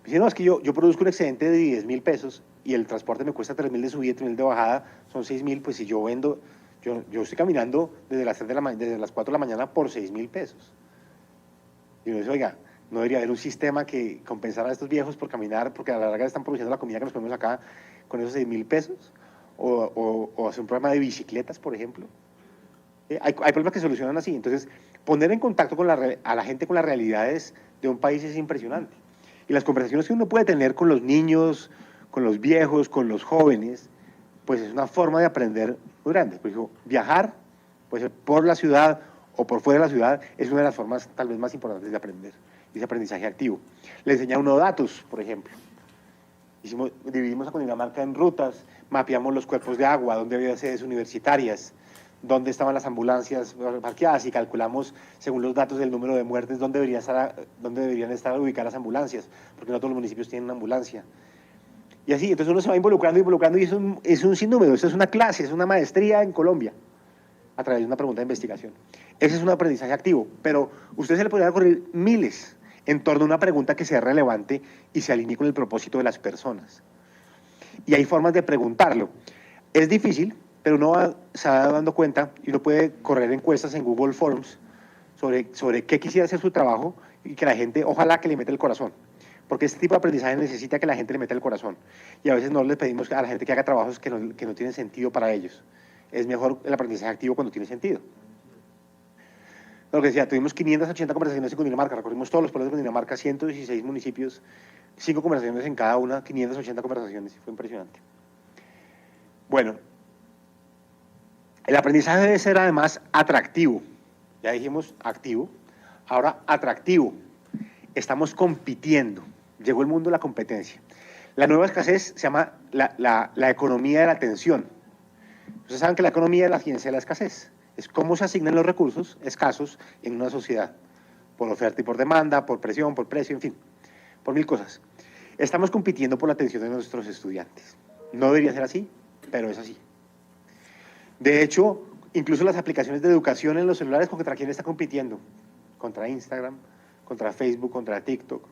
Me dice, no, es que yo produzco un excedente de 10.000 pesos y el transporte me cuesta 3.000 de subida y 3.000 de bajada, son 6.000, pues si yo vendo, yo estoy caminando desde las 4 de la mañana por 6.000 pesos. Y uno dice, oiga, no debería haber un sistema que compensara a estos viejos por caminar, porque a la larga están produciendo la comida que nos comemos acá con esos 6.000 pesos, o hacer un programa de bicicletas, por ejemplo. Hay problemas que se solucionan así. Entonces, poner en contacto a la gente con las realidades de un país es impresionante. Y las conversaciones que uno puede tener con los niños, con los viejos, con los jóvenes, pues es una forma de aprender muy grande. Por ejemplo, viajar, puede ser por la ciudad o por fuera de la ciudad, es una de las formas tal vez más importantes de aprender, ese aprendizaje activo. Le enseña a uno datos, por ejemplo. Dividimos a Cundinamarca en rutas, mapeamos los cuerpos de agua, dónde había sedes universitarias, dónde estaban las ambulancias parqueadas y calculamos, según los datos del número de muertes, dónde deberían estar ubicadas las ambulancias, porque no todos los municipios tienen una ambulancia. Y así, entonces uno se va involucrando y es un sinnúmero, esto es una clase, es una maestría en Colombia, a través de una pregunta de investigación. Ese es un aprendizaje activo, pero usted se le podrían ocurrir miles en torno a una pregunta que sea relevante y se alinee con el propósito de las personas. Y hay formas de preguntarlo. Es difícil, pero uno se va dando cuenta y uno puede correr encuestas en Google Forms sobre qué quisiera hacer su trabajo y que la gente, ojalá que le meta el corazón. Porque este tipo de aprendizaje necesita que la gente le meta el corazón. Y a veces no les pedimos a la gente que haga trabajos que no tienen sentido para ellos. Es mejor el aprendizaje activo cuando tiene sentido. Lo que decía, tuvimos 580 conversaciones en Cundinamarca, recorrimos todos los pueblos de Cundinamarca, 116 municipios, 5 conversaciones en cada una, 580 conversaciones, fue impresionante. Bueno, el aprendizaje debe ser además atractivo. Ya dijimos activo, ahora atractivo. Estamos compitiendo, llegó el mundo de la competencia. La nueva escasez se llama la economía de la atención. Ustedes saben que la economía de la ciencia es la escasez. Es cómo se asignan los recursos escasos en una sociedad, por oferta y por demanda, por presión, por precio, en fin, por 1000 cosas. Estamos compitiendo por la atención de nuestros estudiantes. No debería ser así, pero es así. De hecho, incluso las aplicaciones de educación en los celulares, ¿contra quién está compitiendo? Contra Instagram, contra Facebook, contra TikTok.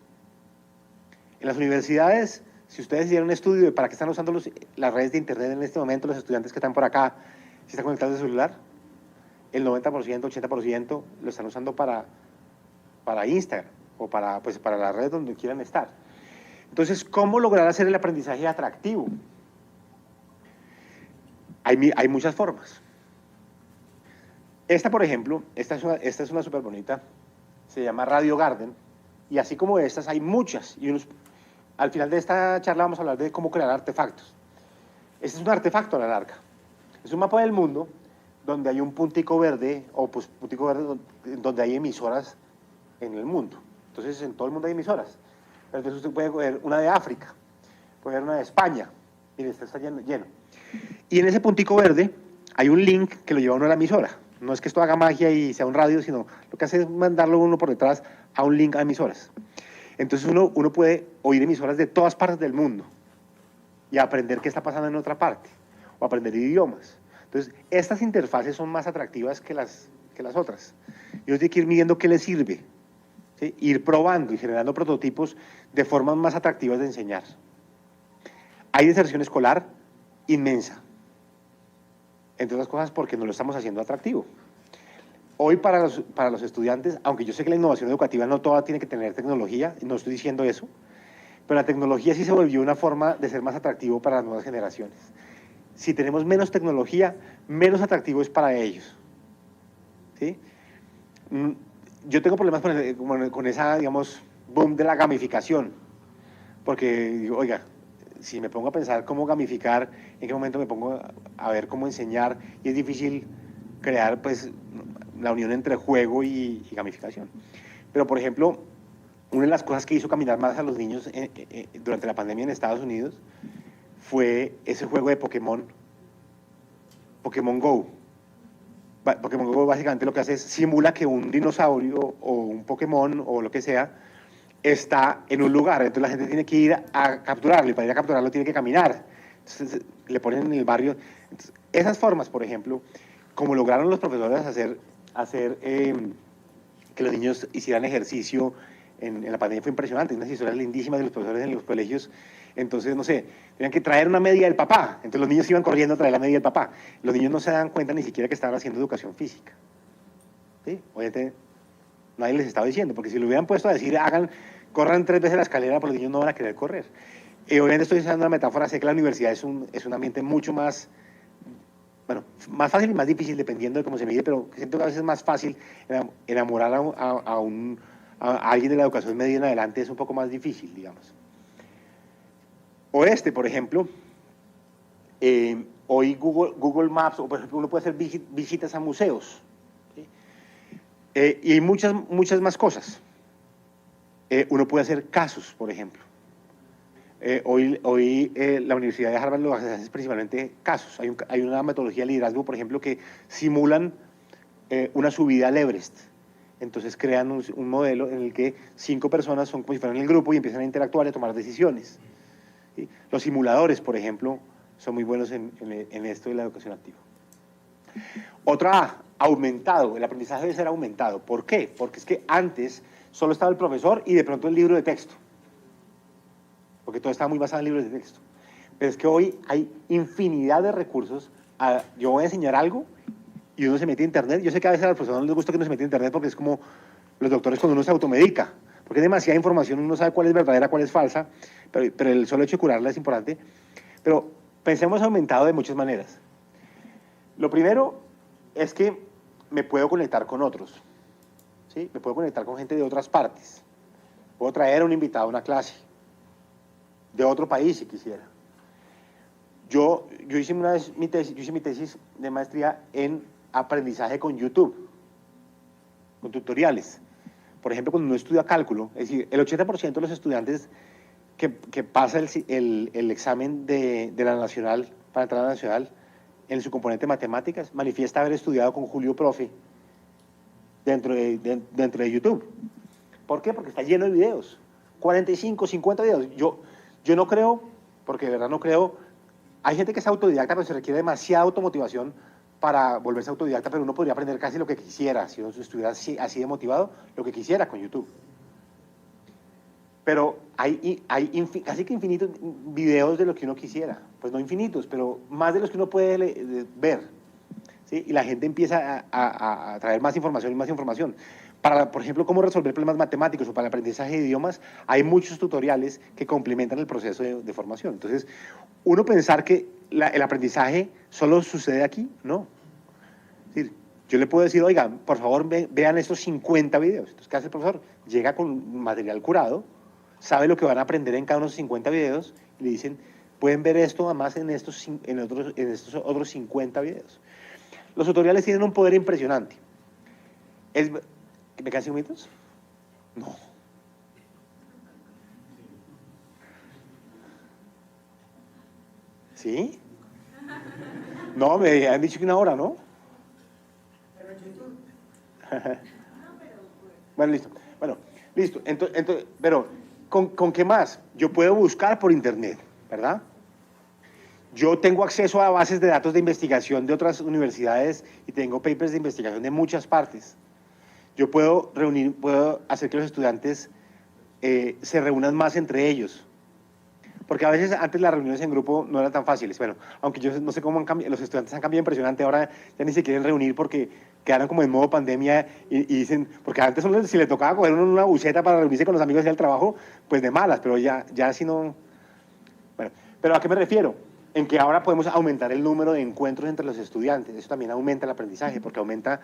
En las universidades, si ustedes hicieran un estudio de para qué están usando las redes de internet en este momento, los estudiantes que están por acá, si están conectados de celular, el 90%, 80% lo están usando para Instagram o para la red donde quieran estar. Entonces, ¿cómo lograr hacer el aprendizaje atractivo? Hay muchas formas. Esta, por ejemplo, esta es una súper bonita, se llama Radio Garden, y así como estas hay muchas. Al final de esta charla vamos a hablar de cómo crear artefactos. Este es un artefacto a la larga. Es un mapa del mundo donde hay un puntico verde, puntico verde donde hay emisoras en el mundo. Entonces, en todo el mundo hay emisoras. Entonces, usted puede coger una de África, puede ver una de España, mire, está lleno. Y en ese puntico verde hay un link que lo lleva uno a la emisora. No es que esto haga magia y sea un radio, sino lo que hace es mandarlo uno por detrás a un link a emisoras. Entonces uno puede oír emisoras de todas partes del mundo y aprender qué está pasando en otra parte, o aprender idiomas. Entonces, estas interfaces son más atractivas que las otras. Y uno tiene que ir midiendo qué le sirve, ¿sí? Ir probando y generando prototipos de formas más atractivas de enseñar. Hay deserción escolar inmensa, entre otras cosas porque no lo estamos haciendo atractivo. Hoy para los estudiantes, aunque yo sé que la innovación educativa no toda tiene que tener tecnología, no estoy diciendo eso, pero la tecnología sí se volvió una forma de ser más atractivo para las nuevas generaciones. Si tenemos menos tecnología, menos atractivo es para ellos, ¿sí? Yo tengo problemas con esa, digamos, boom de la gamificación, porque digo, oiga, si me pongo a pensar cómo gamificar, en qué momento me pongo a ver cómo enseñar, y es difícil crear, pues, la unión entre juego y gamificación. Pero, por ejemplo, una de las cosas que hizo caminar más a los niños durante la pandemia en Estados Unidos fue ese juego de Pokémon Go. Pokémon Go básicamente lo que hace es simula que un dinosaurio o un Pokémon o lo que sea está en un lugar, entonces la gente tiene que ir a capturarlo, y para ir a capturarlo tiene que caminar. Entonces le ponen en el barrio. Entonces, esas formas, por ejemplo, como lograron los profesores hacer que los niños hicieran ejercicio en la pandemia, fue impresionante. Unas historias lindísimas de los profesores en los colegios. Entonces, no sé, tenían que traer una media del papá, entonces los niños iban corriendo a traer la media del papá. Los niños no se dan cuenta ni siquiera que estaban haciendo educación física, ¿sí? Obviamente nadie les estaba diciendo, porque si lo hubieran puesto a decir, corran 3 veces la escalera, pues los niños no van a querer correr. Obviamente estoy usando una metáfora, sé que la universidad es un ambiente mucho más, bueno, más fácil y más difícil dependiendo de cómo se mide, pero siento que a veces es más fácil enamorar a alguien de la educación media en adelante, es un poco más difícil, digamos. Por ejemplo, hoy Google Maps, o por ejemplo, uno puede hacer visitas a museos, ¿sí? Y hay muchas más cosas. Uno puede hacer casos, por ejemplo. Hoy la Universidad de Harvard lo hace principalmente casos. Hay una metodología de liderazgo, por ejemplo, que simulan una subida al Everest. Entonces crean un modelo en el que 5 personas son como si fueran el grupo y empiezan a interactuar y a tomar decisiones. ¿Sí? Los simuladores, por ejemplo, son muy buenos en esto de la educación activa. Otra, aumentado. El aprendizaje debe ser aumentado. ¿Por qué? Porque es que antes solo estaba el profesor y de pronto el libro de texto, porque todo estaba muy basado en libros de texto. Pero es que hoy hay infinidad de recursos. Yo voy a enseñar algo y uno se mete a internet. Yo sé que a veces a los profesores no les gusta que uno se meta a internet, porque es como los doctores cuando uno se automedica, porque hay demasiada información, uno no sabe cuál es verdadera, cuál es falsa, pero el solo hecho de curarla es importante. Pero pensemos aumentado de muchas maneras. Lo primero es que me puedo conectar con otros, ¿sí? Me puedo conectar con gente de otras partes. Puedo traer a un invitado a una clase de otro país si quisiera. Yo hice mi tesis de maestría en aprendizaje con YouTube, con tutoriales. Por ejemplo, cuando uno estudia cálculo, es decir, el 80% de los estudiantes que pasa el examen de la nacional, para entrar a la nacional, en su componente matemáticas, manifiesta haber estudiado con Julio Profe dentro de YouTube. ¿Por qué? Porque está lleno de videos, 45, 50 videos. Yo no creo, porque de verdad no creo, hay gente que es autodidacta, pero se requiere demasiada automotivación para volverse autodidacta, pero uno podría aprender casi lo que quisiera, si uno estuviera así de motivado, lo que quisiera con YouTube. Pero hay casi que infinitos videos de lo que uno quisiera, pues no infinitos, pero más de los que uno puede ver, ¿sí? Y la gente empieza a traer más información y más información. Para, por ejemplo, cómo resolver problemas matemáticos o para el aprendizaje de idiomas, hay muchos tutoriales que complementan el proceso de formación. Entonces, uno pensar que el aprendizaje solo sucede aquí, no. Es decir, yo le puedo decir, oiga, por favor vean estos 50 videos. Entonces, ¿qué hace el profesor? Llega con material curado, sabe lo que van a aprender en cada uno de esos 50 videos y le dicen, pueden ver esto además en estos otros 50 videos. Los tutoriales tienen un poder impresionante. ¿Me quedan 5 minutos? No. ¿Sí? No, me han dicho que 1 hora, ¿no? Bueno, listo. Bueno, listo. Entonces, pero, ¿con qué más? Yo puedo buscar por internet, ¿verdad? Yo tengo acceso a bases de datos de investigación de otras universidades y tengo papers de investigación de muchas partes. Yo puedo hacer que los estudiantes se reúnan más entre ellos. Porque a veces antes las reuniones en grupo no eran tan fáciles. Bueno, aunque yo no sé cómo han cambiado, los estudiantes han cambiado impresionante, ahora ya ni se quieren reunir porque quedaron como en modo pandemia y dicen, porque antes si le tocaba coger una buceta para reunirse con los amigos y el trabajo, pues de malas, pero ya así no. Bueno, pero ¿a qué me refiero? En que ahora podemos aumentar el número de encuentros entre los estudiantes. Eso también aumenta el aprendizaje, porque aumenta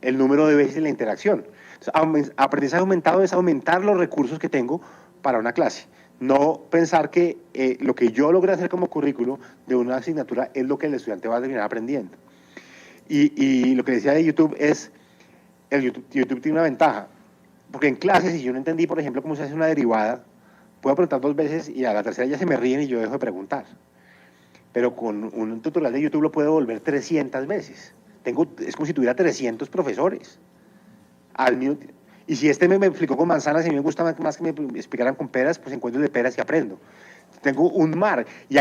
el número de veces en la interacción. Entonces, aprendizaje aumentado es aumentar los recursos que tengo para una clase. No pensar que lo que yo logré hacer como currículo de una asignatura es lo que el estudiante va a terminar aprendiendo. Y lo que decía de YouTube es, YouTube tiene una ventaja, porque en clases, si yo no entendí, por ejemplo, cómo se hace una derivada, puedo preguntar 2 veces y a la tercera ya se me ríen y yo dejo de preguntar. Pero con un tutorial de YouTube lo puedo volver 300 veces. Es como si tuviera 300 profesores al minuto. Y si este me explicó con manzanas y a mí me gusta más que me explicaran con peras, pues encuentro de peras y aprendo. Tengo un mar y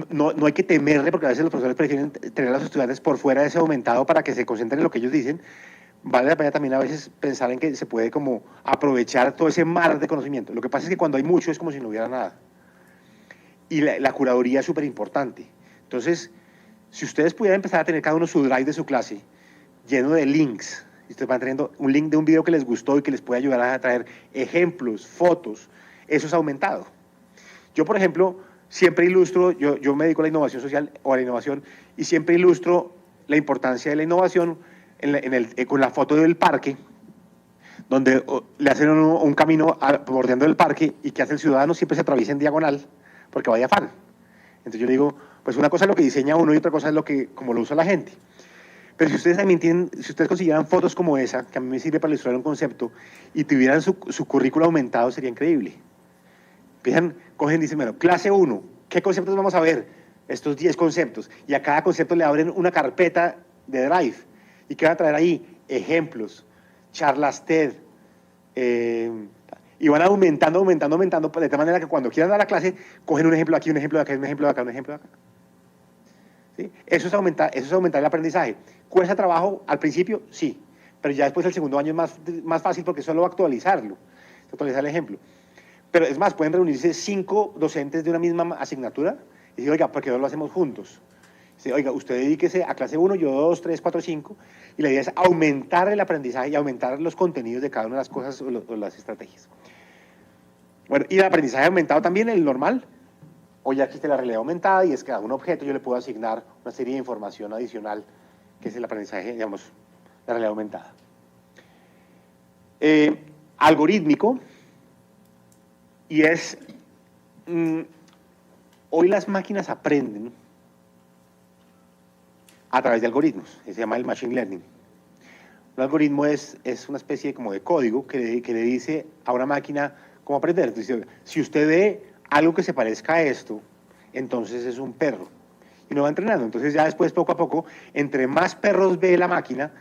no hay que temerle, porque a veces los profesores prefieren tener a los estudiantes por fuera de ese aumentado para que se concentren en lo que ellos dicen. Vale la pena también a veces pensar en que se puede como aprovechar todo ese mar de conocimiento. Lo que pasa es que cuando hay mucho es como si no hubiera nada. Y la curaduría es súper importante. Entonces, si ustedes pudieran empezar a tener cada uno su drive de su clase lleno de links, y ustedes van teniendo un link de un video que les gustó y que les puede ayudar a traer ejemplos, fotos, eso es aumentado. Yo, por ejemplo, siempre ilustro, yo me dedico a la innovación social o a la innovación, y siempre ilustro la importancia de la innovación con la foto del parque, donde le hacen un camino bordeando el parque y que hace el ciudadano siempre se atraviesa en diagonal porque vaya afán. Entonces yo digo, pues una cosa es lo que diseña uno y otra cosa es como lo usa la gente. Pero si ustedes también si ustedes consiguieran fotos como esa, que a mí me sirve para ilustrar un concepto, y tuvieran su currículo aumentado, sería increíble. Cogen y dicen, bueno, clase 1, ¿qué conceptos vamos a ver? Estos 10 conceptos. Y a cada concepto le abren una carpeta de Drive. ¿Y qué van a traer ahí? Ejemplos, charlas TED, y van aumentando, de tal manera que cuando quieran dar la clase, cogen un ejemplo aquí, un ejemplo de acá, un ejemplo de acá, un ejemplo de acá. ¿Sí? Eso es aumentar el aprendizaje. ¿Cuesta trabajo al principio? Sí, pero ya después del segundo año es más fácil porque solo actualizarlo, actualizar el ejemplo. Pero es más, pueden reunirse 5 docentes de una misma asignatura y decir, oiga, ¿por qué no lo hacemos juntos? Dice, oiga, usted dedíquese a clase 1, yo 2, 3, 4, 5, y la idea es aumentar el aprendizaje y aumentar los contenidos de cada una de las cosas o las estrategias. Bueno, y el aprendizaje aumentado también, el normal. Hoy ya existe la realidad aumentada y es que a un objeto yo le puedo asignar una serie de información adicional, que es el aprendizaje, digamos, la realidad aumentada. Algorítmico, y es, hoy las máquinas aprenden a través de algoritmos, se llama el machine learning. Un algoritmo es una especie como de código que le dice a una máquina cómo aprender. Entonces, si usted ve algo que se parezca a esto, entonces es un perro. Y no va entrenando. Entonces ya después, poco a poco, entre más perros ve la máquina,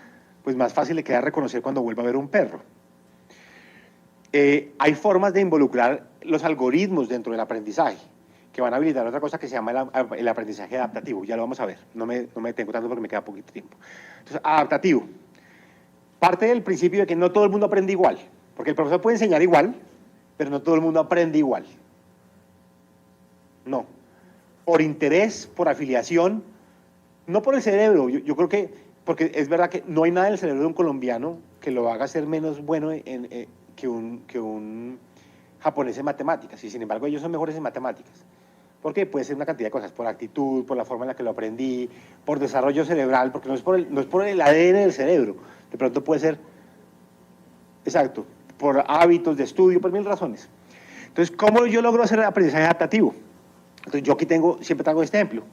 pues más fácil le queda reconocer cuando vuelva a ver un perro. Hay formas de involucrar los algoritmos dentro del aprendizaje, que van a habilitar otra cosa que se llama el aprendizaje adaptativo. Ya lo vamos a ver. No me detengo tanto porque me queda poquito tiempo. Entonces, adaptativo. Parte del principio de que no todo el mundo aprende igual. Porque el profesor puede enseñar igual, pero no todo el mundo aprende igual. No. Por interés, por afiliación, no por el cerebro. Yo creo que, porque es verdad que no hay nada en el cerebro de un colombiano que lo haga ser menos bueno que un japonés en matemáticas, y sin embargo ellos son mejores en matemáticas. ¿Por qué? Puede ser una cantidad de cosas, por actitud, por la forma en la que lo aprendí, por desarrollo cerebral, porque no es por el ADN del cerebro, de pronto puede ser, exacto, por hábitos de estudio, por mil razones. Entonces, ¿cómo yo logro hacer el aprendizaje adaptativo? Entonces, yo aquí siempre traigo este ejemplo,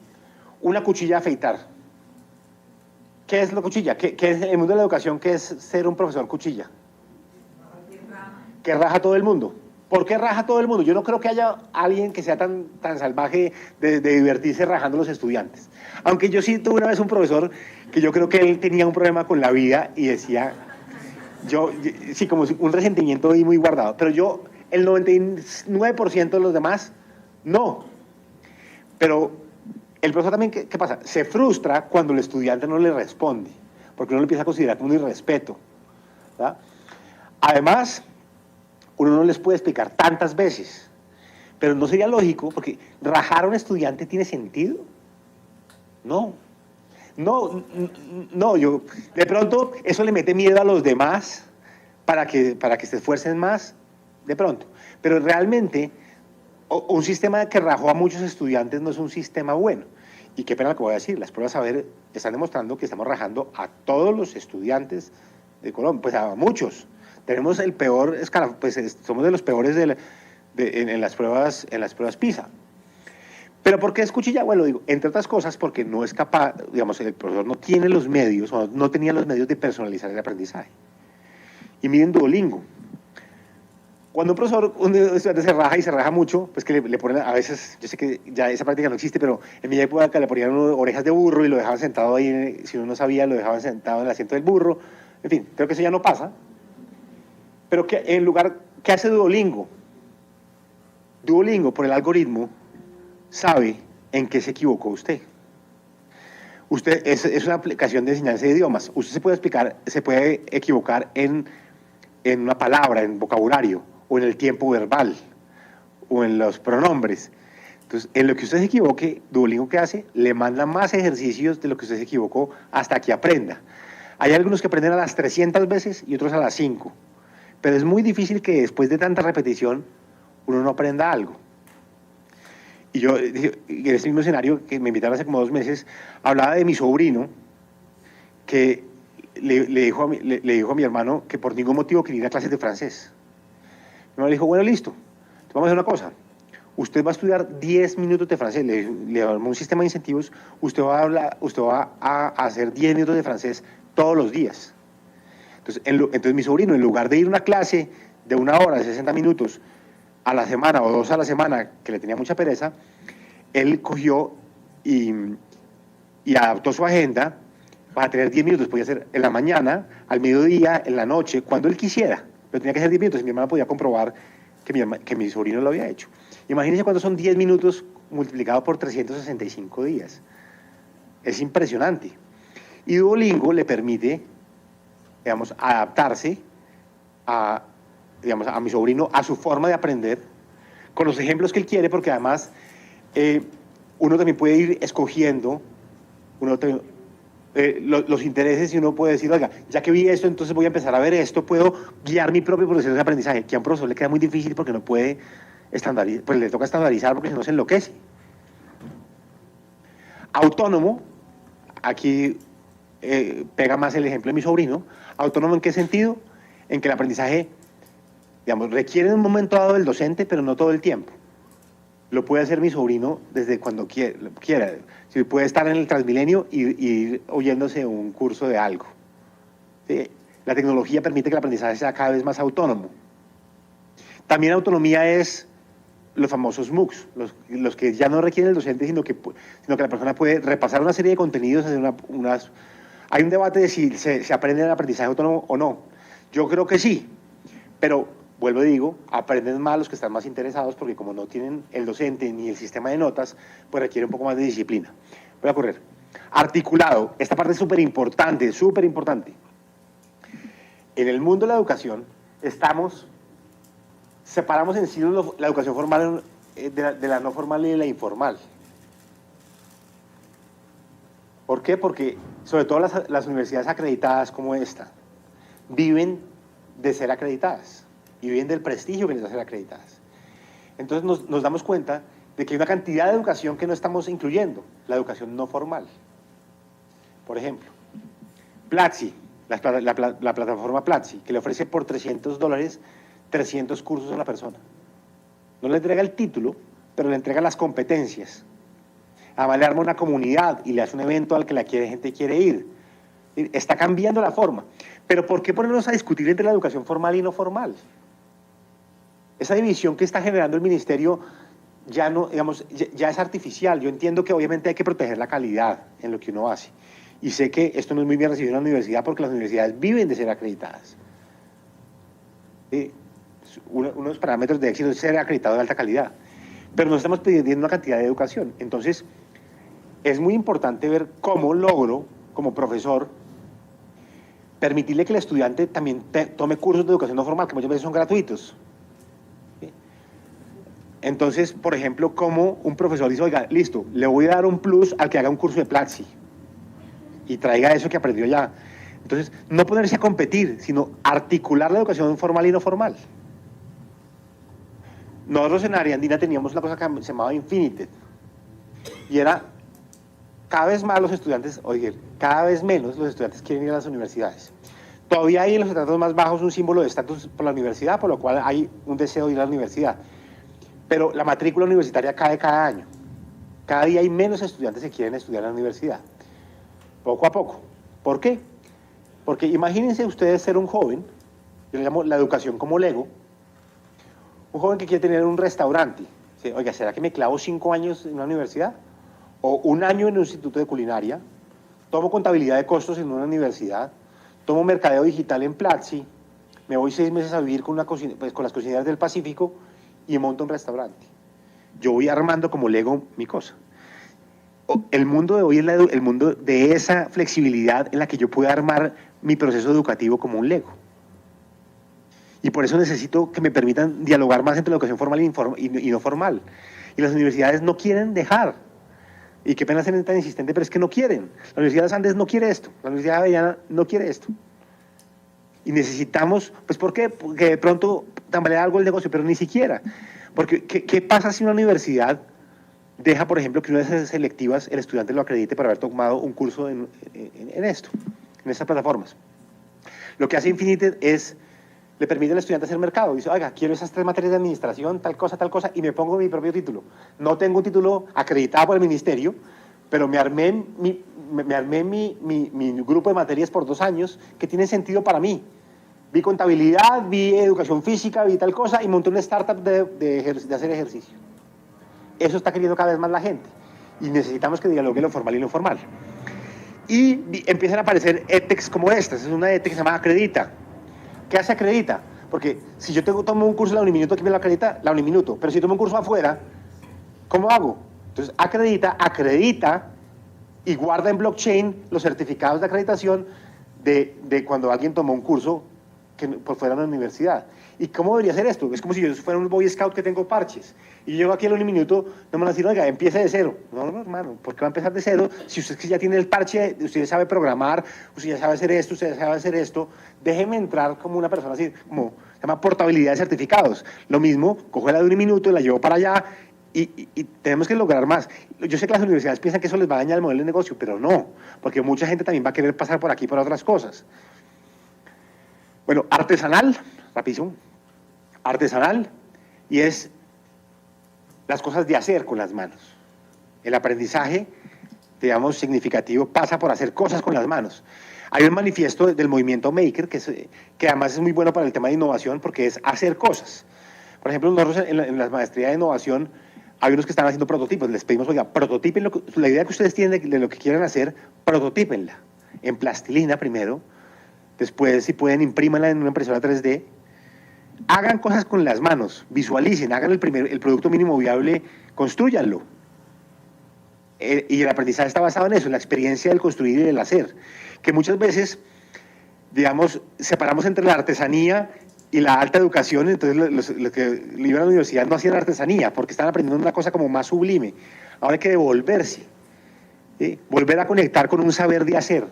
una cuchilla a afeitar. ¿Qué es la cuchilla? ¿Qué es en el mundo de la educación? ¿Qué es ser un profesor cuchilla? Que raja a todo el mundo. ¿Por qué raja a todo el mundo? Yo no creo que haya alguien que sea tan salvaje de divertirse rajando a los estudiantes. Aunque yo sí tuve una vez un profesor que yo creo que él tenía un problema con la vida y decía, sí, como un resentimiento ahí muy guardado, pero yo, el 99% de los demás, no. Pero el profesor también, ¿qué pasa? Se frustra cuando el estudiante no le responde, porque uno lo empieza a considerar como un irrespeto, ¿verdad? Además, uno no les puede explicar tantas veces, pero no sería lógico, porque rajar a un estudiante tiene sentido. No, de pronto eso le mete miedo a los demás para que se esfuercen más, de pronto. Pero realmente, un sistema que rajó a muchos estudiantes no es un sistema bueno. Y qué pena lo que voy a decir, las pruebas saber están demostrando que estamos rajando a todos los estudiantes de Colombia, pues a muchos. Tenemos el peor escalafón, pues somos de los peores en las pruebas PISA. ¿Pero por qué es cuchilla? Bueno, digo, entre otras cosas porque no es capaz, digamos, el profesor no tiene los medios, o no tenía los medios de personalizar el aprendizaje. Y miren Duolingo. Cuando un estudiante se raja y se raja mucho, pues que le ponen, a veces, yo sé que ya esa práctica no existe, pero en mi época le ponían orejas de burro y lo dejaban sentado ahí, si uno no sabía, lo dejaban sentado en el asiento del burro. En fin, creo que eso ya no pasa. Pero ¿qué hace Duolingo? Duolingo, por el algoritmo, sabe en qué se equivocó usted. Usted es una aplicación de enseñanza de idiomas. Usted se puede equivocar en una palabra, en vocabulario, o en el tiempo verbal, o en los pronombres. Entonces, en lo que usted se equivoque, Duolingo, ¿qué hace? Le manda más ejercicios de lo que usted se equivocó hasta que aprenda. Hay algunos que aprenden a las 300 veces y otros a las 5. Pero es muy difícil que después de tanta repetición uno no aprenda algo. Y yo, en ese mismo escenario que me invitaron hace como 2 meses, hablaba de mi sobrino que le dijo a mi hermano que por ningún motivo quería ir a clases de francés. Mi hermano le dijo, bueno, listo, entonces vamos a hacer una cosa. Usted va a estudiar 10 minutos de francés, le armó un sistema de incentivos, usted va a hacer 10 minutos de francés todos los días. Entonces mi sobrino, en lugar de ir a una clase de 1 hora, de 60 minutos a la semana o 2 a la semana, que le tenía mucha pereza, él cogió y adaptó su agenda para tener 10 minutos. Podía ser en la mañana, al mediodía, en la noche, cuando él quisiera. Pero tenía que ser 10 minutos y mi hermana podía comprobar que mi sobrino lo había hecho. Imagínense cuántos son 10 minutos multiplicado por 365 días. Es impresionante. Y Duolingo le permite, digamos, adaptarse a mi sobrino, a su forma de aprender, con los ejemplos que él quiere, porque además uno también puede ir escogiendo los intereses y uno puede decir, oiga, ya que vi esto, entonces voy a empezar a ver esto, puedo guiar mi propio proceso de aprendizaje, que a un profesor le queda muy difícil porque no puede estandarizar, pues le toca estandarizar porque si no se enloquece. Autónomo, aquí pega más el ejemplo de mi sobrino. ¿Autónomo en qué sentido? En que el aprendizaje, digamos, requiere en un momento dado del docente, pero no todo el tiempo. Lo puede hacer mi sobrino desde cuando quiera. Si puede estar en el Transmilenio y ir oyéndose un curso de algo. ¿Sí? La tecnología permite que el aprendizaje sea cada vez más autónomo. También autonomía es los famosos MOOCs, los que ya no requieren el docente, sino que la persona puede repasar una serie de contenidos, hacer Hay un debate de si se aprende el aprendizaje autónomo o no. Yo creo que sí, pero vuelvo y digo, aprenden más los que están más interesados, porque como no tienen el docente ni el sistema de notas, pues requiere un poco más de disciplina. Voy a correr. Articulado, esta parte es súper importante, súper importante. En el mundo de la educación separamos en sí la educación formal de la no formal y de la informal. ¿Por qué? Porque sobre todo las universidades acreditadas como esta viven de ser acreditadas y viven del prestigio que les da ser acreditadas. Entonces nos damos cuenta de que hay una cantidad de educación que no estamos incluyendo, la educación no formal. Por ejemplo, Platzi, la plataforma Platzi, que le ofrece por $300 300 cursos a la persona. No le entrega el título, pero le entrega las competencias. Además le arma una comunidad y le hace un evento al que la gente quiere ir. Está cambiando la forma. Pero ¿por qué ponernos a discutir entre la educación formal y no formal? Esa división que está generando el ministerio ya no, digamos, ya es artificial. Yo entiendo que obviamente hay que proteger la calidad en lo que uno hace. Y sé que esto no es muy bien recibido en la universidad porque las universidades viven de ser acreditadas. Uno de los parámetros de éxito es ser acreditado de alta calidad. Pero no estamos pidiendo una cantidad de educación. Entonces, es muy importante ver cómo logro, como profesor, permitirle que el estudiante también tome cursos de educación no formal, que muchas veces son gratuitos. ¿Sí? Entonces, por ejemplo, como un profesor dice, oiga, listo, le voy a dar un plus al que haga un curso de Platzi y traiga eso que aprendió ya. Entonces, no ponerse a competir, sino articular la educación formal y no formal. Nosotros en Ariandina teníamos una cosa que se llamaba Infinited, y era cada vez más los estudiantes, oye, cada vez menos los estudiantes quieren ir a las universidades. Todavía hay en los estratos más bajos un símbolo de estatus por la universidad, por lo cual hay un deseo de ir a la universidad. Pero la matrícula universitaria cae cada año. Cada día hay menos estudiantes que quieren estudiar en la universidad. Poco a poco. ¿Por qué? Porque imagínense ustedes ser un joven, yo le llamo la educación como Lego, un joven que quiere tener un restaurante. ¿Sí? Oiga, ¿será que me clavo 5 años en una universidad? O 1 año en un instituto de culinaria, tomo contabilidad de costos en una universidad, tomo mercadeo digital en Platzi, me voy 6 meses a vivir con las cocineras del Pacífico y monto un restaurante. Yo voy armando como Lego mi cosa. El mundo de hoy es el mundo de esa flexibilidad en la que yo pueda armar mi proceso educativo como un Lego. Y por eso necesito que me permitan dialogar más entre la educación formal y no formal. Y las universidades no quieren dejar. Y qué pena ser tan insistente, pero es que no quieren. La Universidad de los Andes no quiere esto. La Universidad de Avellana no quiere esto. Y necesitamos, pues ¿por qué? Porque de pronto tambalea algo el negocio, pero ni siquiera. Porque ¿qué pasa si una universidad deja, por ejemplo, que una de esas selectivas el estudiante lo acredite por haber tomado un curso en esto, en estas plataformas? Lo que hace Infinited es, le permite al estudiante hacer mercado. Dice, oiga, quiero esas 3 materias de administración, tal cosa, y me pongo mi propio título. No tengo un título acreditado por el ministerio, pero me armé mi grupo de materias por 2 años que tienen sentido para mí. Vi contabilidad, vi educación física, vi tal cosa y monté una startup de hacer ejercicio. Eso está queriendo cada vez más la gente. Y necesitamos que dialogue lo formal y lo formal. Y empiezan a aparecer EdTechs como estas. Es una EdTech que se llama Acredita. ¿Qué hace Acredita? Porque si yo tomo un curso en la Uniminuto, ¿quién me lo acredita? La Uniminuto. Pero si tomo un curso afuera, ¿cómo hago? Entonces, acredita y guarda en blockchain los certificados de acreditación de cuando alguien tomó un curso por fuera de la universidad. ¿Y cómo debería ser esto? Es como si yo fuera un Boy Scout que tengo parches. Y yo llego aquí a la Uniminuto, no me van a decir, oiga, empiece de cero. No, hermano, ¿por qué va a empezar de cero? Si usted ya tiene el parche, usted ya sabe programar, usted ya sabe hacer esto, usted ya sabe hacer esto, déjeme entrar como una persona así, como se llama portabilidad de certificados. Lo mismo, cojo la de Uniminuto, la llevo para allá y tenemos que lograr más. Yo sé que las universidades piensan que eso les va a dañar el modelo de negocio, pero no, porque mucha gente también va a querer pasar por aquí por otras cosas. Bueno, artesanal, rapidísimo. Artesanal, y es las cosas de hacer con las manos. El aprendizaje, digamos, significativo pasa por hacer cosas con las manos. Hay un manifiesto del movimiento Maker que además es muy bueno para el tema de innovación porque es hacer cosas. Por ejemplo, nosotros en la maestría de innovación hay unos que están haciendo prototipos. Les pedimos, oiga, prototipen la idea que ustedes tienen de lo que quieren hacer, prototípenla en plastilina primero, después si pueden imprímanla en una impresora 3D. Hagan cosas con las manos, visualicen, hagan el producto mínimo viable, construyanlo. Y el aprendizaje está basado en eso, en la experiencia del construir y del hacer. Que muchas veces, digamos, separamos entre la artesanía y la alta educación, entonces los que iban a la universidad no hacían artesanía, porque estaban aprendiendo una cosa como más sublime. Ahora hay que devolverse, ¿sí? Volver a conectar con un saber de hacer.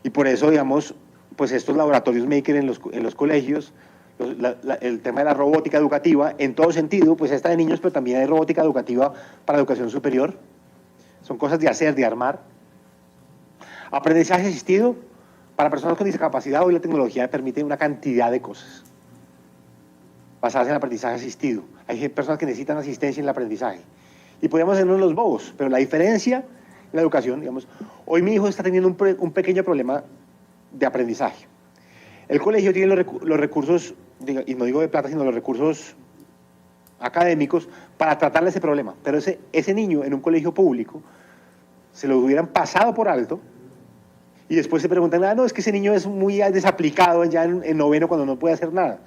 Y por eso, digamos, pues estos laboratorios Maker en los colegios, el tema de la robótica educativa, en todo sentido, pues esta de niños, pero también hay robótica educativa para educación superior. Son cosas de hacer, de armar. Aprendizaje asistido, para personas con discapacidad, hoy la tecnología permite una cantidad de cosas basadas en el aprendizaje asistido. Hay personas que necesitan asistencia en el aprendizaje. Y podemos hacernos los bobos, pero la diferencia en la educación, digamos, hoy mi hijo está teniendo un pequeño problema de aprendizaje. El colegio tiene los recursos, y no digo de plata, sino los recursos académicos para tratarle ese problema. Pero ese niño en un colegio público se lo hubieran pasado por alto y después se preguntan, no, es que ese niño es muy desaplicado ya en noveno cuando no puede hacer nada.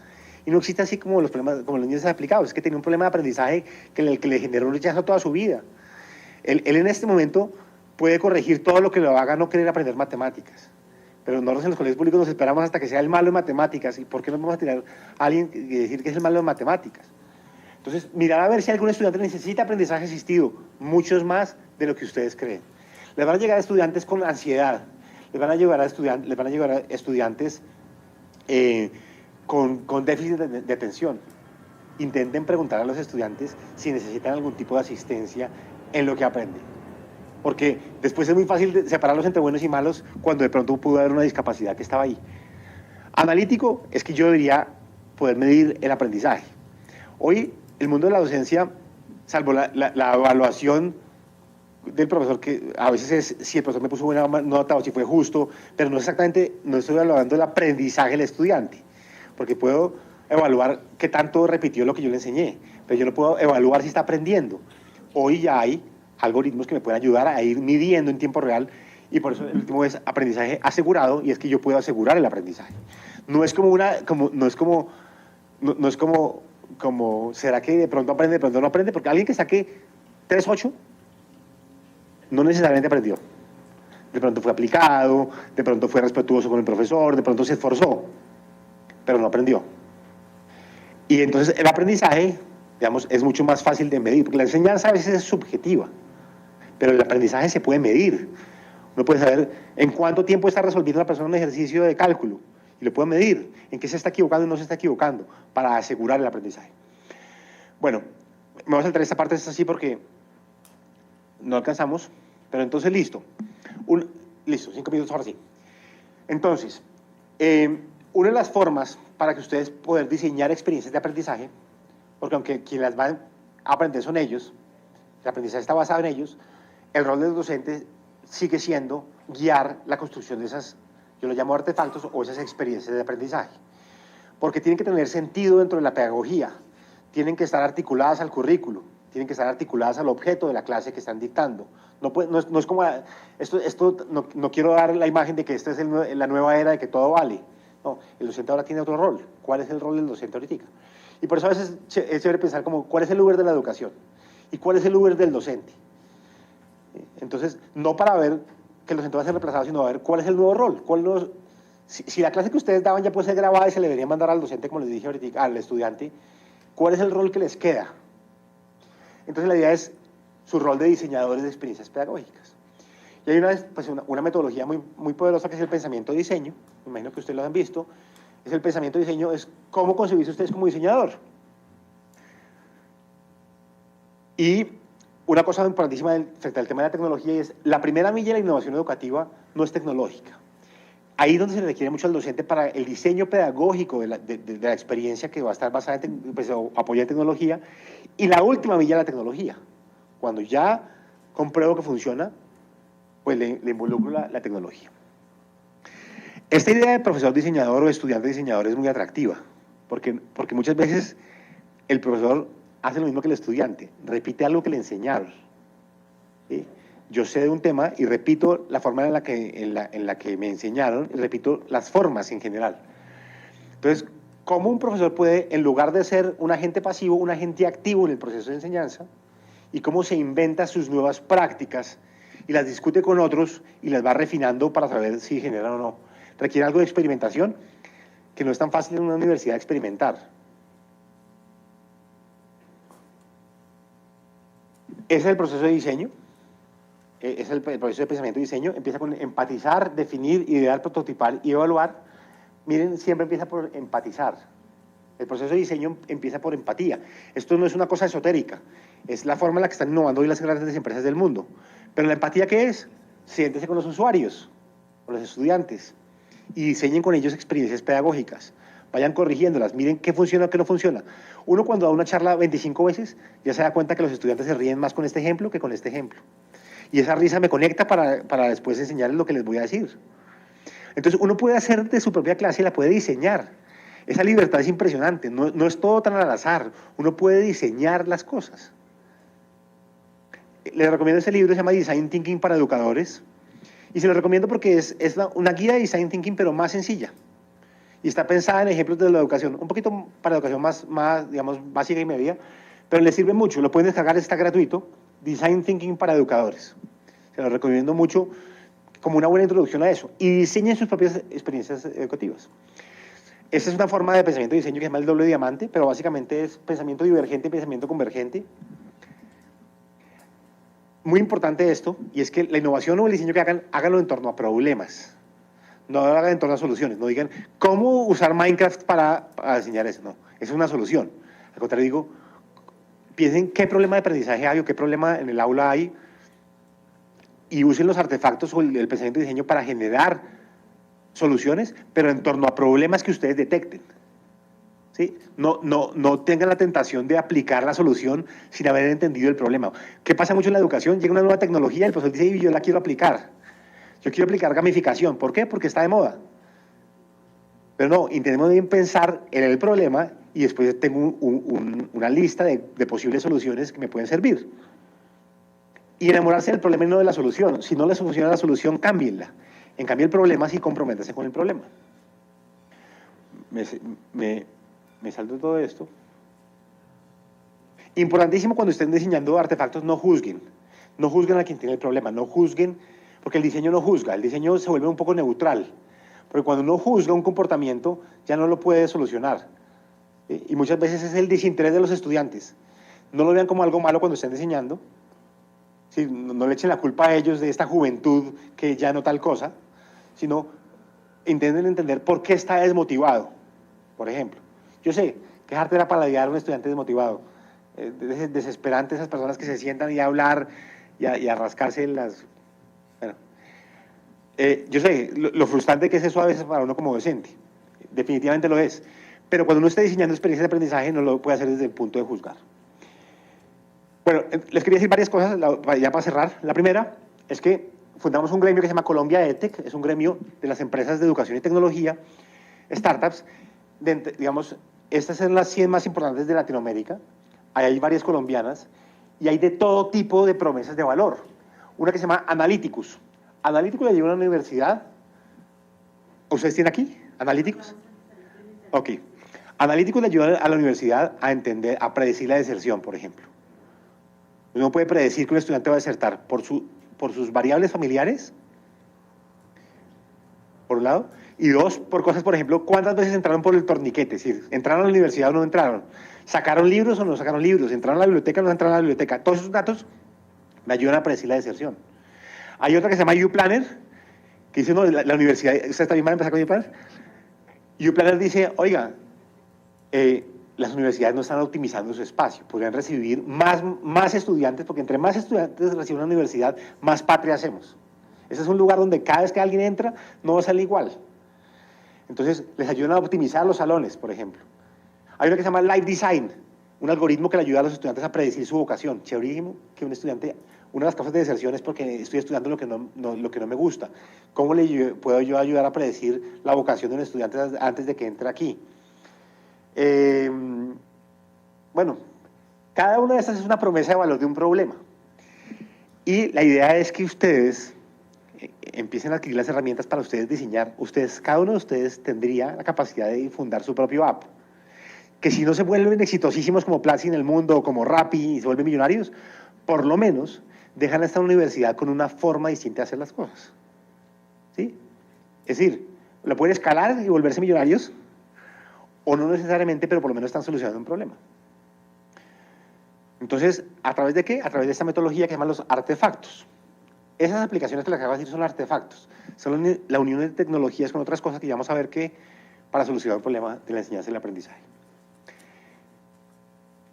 Y no existe así como los problemas, como los niños desaplicados, es que tiene un problema de aprendizaje que le generó un rechazo toda su vida. Él en este momento puede corregir todo lo que lo haga no querer aprender matemáticas. Pero nosotros en los colegios públicos nos esperamos hasta que sea el malo en matemáticas. ¿Y por qué no vamos a tirar a alguien y decir que es el malo en matemáticas? Entonces, mirar a ver si algún estudiante necesita aprendizaje asistido, muchos más de lo que ustedes creen. Les van a llegar estudiantes con ansiedad, les van a llegar estudiantes con déficit de atención. Intenten preguntar a los estudiantes si necesitan algún tipo de asistencia en lo que aprenden. Porque después es muy fácil separarlos entre buenos y malos cuando de pronto pudo haber una discapacidad que estaba ahí. Analítico es que yo debería poder medir el aprendizaje. Hoy el mundo de la docencia, salvo la evaluación del profesor, que a veces es si el profesor me puso buena nota o si fue justo, pero no exactamente, no estoy evaluando el aprendizaje del estudiante, porque puedo evaluar qué tanto repitió lo que yo le enseñé, pero yo no puedo evaluar si está aprendiendo. Hoy ya hay algoritmos que me pueden ayudar a ir midiendo en tiempo real, y por eso el último es aprendizaje asegurado, y es que yo puedo asegurar el aprendizaje. No es como ¿será que de pronto aprende, de pronto no aprende? Porque alguien que saque 3.8 no necesariamente aprendió. De pronto fue aplicado, de pronto fue respetuoso con el profesor, de pronto se esforzó, pero no aprendió. Y entonces el aprendizaje, digamos, es mucho más fácil de medir, porque la enseñanza a veces es subjetiva, pero el aprendizaje se puede medir. Uno puede saber en cuánto tiempo está resolviendo la persona un ejercicio de cálculo, y lo puede medir, en qué se está equivocando y no se está equivocando, para asegurar el aprendizaje. Bueno, me voy a saltar esta parte, es así porque no alcanzamos, pero entonces listo. Listo, 5 minutos ahora sí. Entonces, una de las formas para que ustedes puedan diseñar experiencias de aprendizaje, porque aunque quienes las van a aprender son ellos, el aprendizaje está basado en ellos, el rol del docente sigue siendo guiar la construcción de esas, yo lo llamo artefactos o esas experiencias de aprendizaje, porque tienen que tener sentido dentro de la pedagogía, tienen que estar articuladas al currículo, tienen que estar articuladas al objeto de la clase que están dictando. No es como, no quiero dar la imagen de que esta es la nueva era de que todo vale. No, el docente ahora tiene otro rol. ¿Cuál es el rol del docente ahorita? Y por eso a veces es chévere pensar como, ¿cuál es el Uber de la educación? ¿Y cuál es el Uber del docente? Entonces, no para ver que el docente va a ser reemplazado, sino a ver cuál es el nuevo rol. Si la clase que ustedes daban ya puede ser grabada y se le debería mandar al docente, como les dije ahorita, al estudiante, ¿cuál es el rol que les queda? Entonces la idea es su rol de diseñadores de experiencias pedagógicas. Y hay una metodología muy poderosa que es el pensamiento de diseño, me imagino que ustedes lo han visto, es el pensamiento de diseño, es cómo concebirse ustedes como diseñador. Y una cosa importantísima frente al tema de la tecnología es, la primera milla de la innovación educativa no es tecnológica. Ahí es donde se le requiere mucho al docente para el diseño pedagógico de la experiencia que va a estar basada en apoyo en tecnología, y la última milla de la tecnología. Cuando ya compruebo que funciona, pues le involucro la tecnología. Esta idea de profesor diseñador o estudiante diseñador es muy atractiva, porque muchas veces el profesor hace lo mismo que el estudiante, repite algo que le enseñaron. ¿Sí? Yo sé de un tema y repito la forma en la que me enseñaron, y repito las formas en general. Entonces, ¿cómo un profesor puede, en lugar de ser un agente pasivo, un agente activo en el proceso de enseñanza, y cómo se inventa sus nuevas prácticas y las discute con otros y las va refinando para saber si generan o no? Requiere algo de experimentación, que no es tan fácil en una universidad experimentar. Ese es el proceso de diseño, es el proceso de pensamiento y diseño. Empieza con empatizar, definir, idear, prototipar y evaluar. Miren, siempre empieza por empatizar. El proceso de diseño empieza por empatía. Esto no es una cosa esotérica, es la forma en la que están innovando hoy las grandes empresas del mundo. Pero la empatía, ¿qué es? Siéntese con los usuarios, con los estudiantes, y diseñen con ellos experiencias pedagógicas. Vayan corrigiéndolas, miren qué funciona, qué no funciona. Uno cuando da una charla 25 veces, ya se da cuenta que los estudiantes se ríen más con este ejemplo que con este ejemplo. Y esa risa me conecta para después enseñarles lo que les voy a decir. Entonces uno puede hacer de su propia clase y la puede diseñar. Esa libertad es impresionante, no es todo tan al azar, uno puede diseñar las cosas. Les recomiendo ese libro, se llama Design Thinking para Educadores, y se lo recomiendo porque es una guía de Design Thinking, pero más sencilla. Y está pensada en ejemplos de la educación, un poquito para educación más digamos, básica y media, pero le sirve mucho, lo pueden descargar, está gratuito, Design Thinking para Educadores. Se lo recomiendo mucho como una buena introducción a eso, y diseñen sus propias experiencias educativas. Esa es una forma de pensamiento y diseño que se llama el doble diamante, pero básicamente es pensamiento divergente y pensamiento convergente. Muy importante esto, y es que la innovación o el diseño que hagan, háganlo en torno a problemas. No lo hagan en torno a soluciones. No digan, ¿cómo usar Minecraft para diseñar eso? No, eso es una solución. Al contrario, digo, piensen qué problema de aprendizaje hay o qué problema en el aula hay y usen los artefactos o el pensamiento y diseño para generar soluciones, pero en torno a problemas que ustedes detecten. ¿Sí? No tengan la tentación de aplicar la solución sin haber entendido el problema. ¿Qué pasa mucho en la educación? Llega una nueva tecnología y el profesor dice, yo la quiero aplicar. Yo quiero aplicar gamificación. ¿Por qué? Porque está de moda. Pero no, intentemos bien pensar en el problema y después tengo una lista de posibles soluciones que me pueden servir. Y enamorarse del problema y no de la solución. Si no les funciona la solución, cámbienla. En cambio, el problema sí comprométase con el problema. Me salto todo esto. Importantísimo cuando estén diseñando artefactos, no juzguen. No juzguen a quien tiene el problema, no juzguen, porque el diseño no juzga, el diseño se vuelve un poco neutral. Porque cuando uno juzga un comportamiento, ya no lo puede solucionar. Y muchas veces es el desinterés de los estudiantes. No lo vean como algo malo cuando estén diseñando. Sí, no le echen la culpa a ellos de esta juventud que ya no tal cosa, sino intenten entender por qué está desmotivado, por ejemplo. Yo sé que es arte para lidiar a un estudiante desmotivado. Es desesperante esas personas que se sientan y a hablar y a rascarse las... Bueno, yo sé lo frustrante que es eso a veces para uno como docente. Definitivamente lo es. Pero cuando uno esté diseñando experiencias de aprendizaje no lo puede hacer desde el punto de juzgar. Bueno, les quería decir varias cosas ya para cerrar. La primera es que fundamos un gremio que se llama Colombia EdTech, es un gremio de las empresas de educación y tecnología, startups, digamos, estas son las 100 más importantes de Latinoamérica, ahí hay varias colombianas, y hay de todo tipo de promesas de valor. Una que se llama Analyticus. Analyticus la lleva a una universidad. ¿Ustedes tienen aquí? ¿Analyticus? Ok. Analyticus le ayuda a la universidad a entender, a predecir la deserción, por ejemplo. Uno puede predecir que un estudiante va a desertar por sus variables familiares, por un lado, y dos, por cosas, por ejemplo, ¿cuántas veces entraron por el torniquete? Es decir, ¿entraron a la universidad o no entraron? ¿Sacaron libros o no sacaron libros? ¿Entraron a la biblioteca o no entraron a la biblioteca? Todos esos datos me ayudan a predecir la deserción. Hay otra que se llama YouPlanner, que dice, no, la universidad, ¿ustedes también van a empezar con YouPlanner? YouPlanner dice, oiga, las universidades no están optimizando su espacio, podrían recibir más estudiantes, porque entre más estudiantes recibe una universidad, más patria hacemos. Ese es un lugar donde cada vez que alguien entra, no va a salir igual. Entonces, les ayudan a optimizar los salones, por ejemplo. Hay una que se llama Life Design, un algoritmo que le ayuda a los estudiantes a predecir su vocación. Chéverísimo que un estudiante, una de las causas de deserción es porque estoy estudiando lo que no me gusta. ¿Cómo puedo yo ayudar a predecir la vocación de un estudiante antes de que entre aquí? Bueno, cada una de estas es una promesa de valor de un problema. Y la idea es que ustedes empiecen a adquirir las herramientas para ustedes diseñar. Cada uno de ustedes tendría la capacidad de fundar su propio app. Que si no se vuelven exitosísimos como Platzi en el mundo o como Rappi y se vuelven millonarios, por lo menos dejan esta universidad con una forma distinta de hacer las cosas. ¿Sí? Es decir, lo pueden escalar y volverse millonarios, o no necesariamente, pero por lo menos están solucionando un problema. Entonces, ¿a través de qué? A través de esta metodología que se llama los artefactos. Esas aplicaciones que les acabo de decir son artefactos. Son la unión de tecnologías con otras cosas que ya vamos a ver que para solucionar el problema de la enseñanza y el aprendizaje.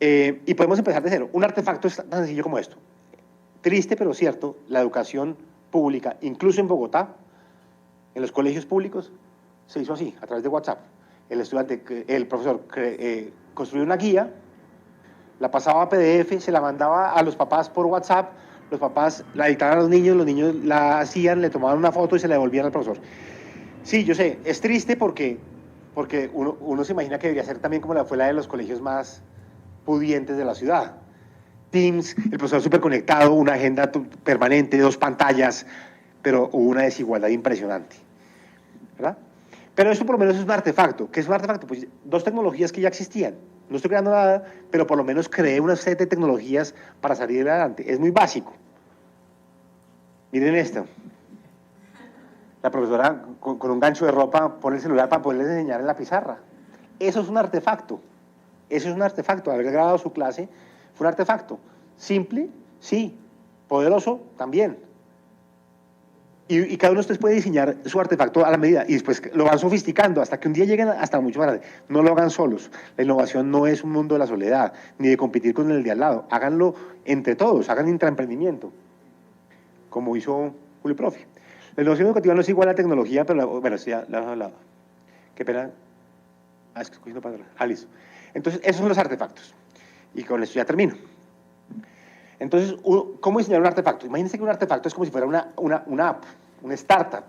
Y podemos empezar de cero. Un artefacto es tan sencillo como esto. Triste pero cierto, la educación pública, incluso en Bogotá, en los colegios públicos, se hizo así, a través de WhatsApp. El profesor construyó una guía, la pasaba a PDF, se la mandaba a los papás por WhatsApp, los papás la dictaban a los niños la hacían, le tomaban una foto y se la devolvían al profesor. Sí, yo sé, es triste porque uno se imagina que debería ser también como fue la de los colegios más pudientes de la ciudad. Teams, el profesor súper conectado, una agenda permanente, 2 pantallas, pero hubo una desigualdad impresionante, ¿verdad? Pero eso por lo menos es un artefacto. ¿Qué es un artefacto? Pues 2 tecnologías que ya existían. No estoy creando nada, pero por lo menos creé una serie de tecnologías para salir adelante. Es muy básico. Miren esto. La profesora con un gancho de ropa pone el celular para poderles enseñar en la pizarra. Eso es un artefacto. Eso es un artefacto. Haber grabado su clase fue un artefacto. Simple, sí. Poderoso, también. Y cada uno de ustedes puede diseñar su artefacto a la medida y después lo van sofisticando hasta que un día lleguen hasta mucho más grande. No lo hagan solos. La innovación no es un mundo de la soledad, ni de competir con el de al lado. Háganlo entre todos, hagan intraemprendimiento, como hizo Julio Profe. La innovación educativa no es igual a la tecnología, pero bueno, sí, ya la hemos hablado. Qué pena. Es que estoy cogiendo palabras. Listo. Entonces, esos son los artefactos. Y con esto ya termino. Entonces, ¿cómo diseñar un artefacto? Imagínense que un artefacto es como si fuera una app, una startup.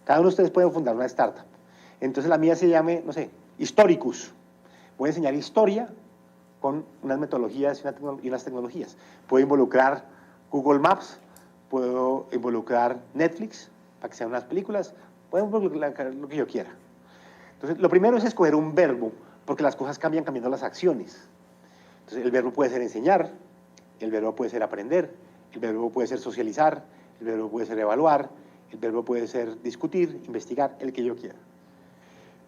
Cada uno de ustedes puede fundar una startup. Entonces, la mía se llame, no sé, Historicus. Voy a enseñar historia con unas metodologías y unas tecnologías. Puedo involucrar Google Maps, puedo involucrar Netflix, para que sean unas películas, puedo involucrar lo que yo quiera. Entonces, lo primero es escoger un verbo, porque las cosas cambian cambiando las acciones. Entonces, el verbo puede ser enseñar, el verbo puede ser aprender, el verbo puede ser socializar, el verbo puede ser evaluar, el verbo puede ser discutir, investigar, el que yo quiera.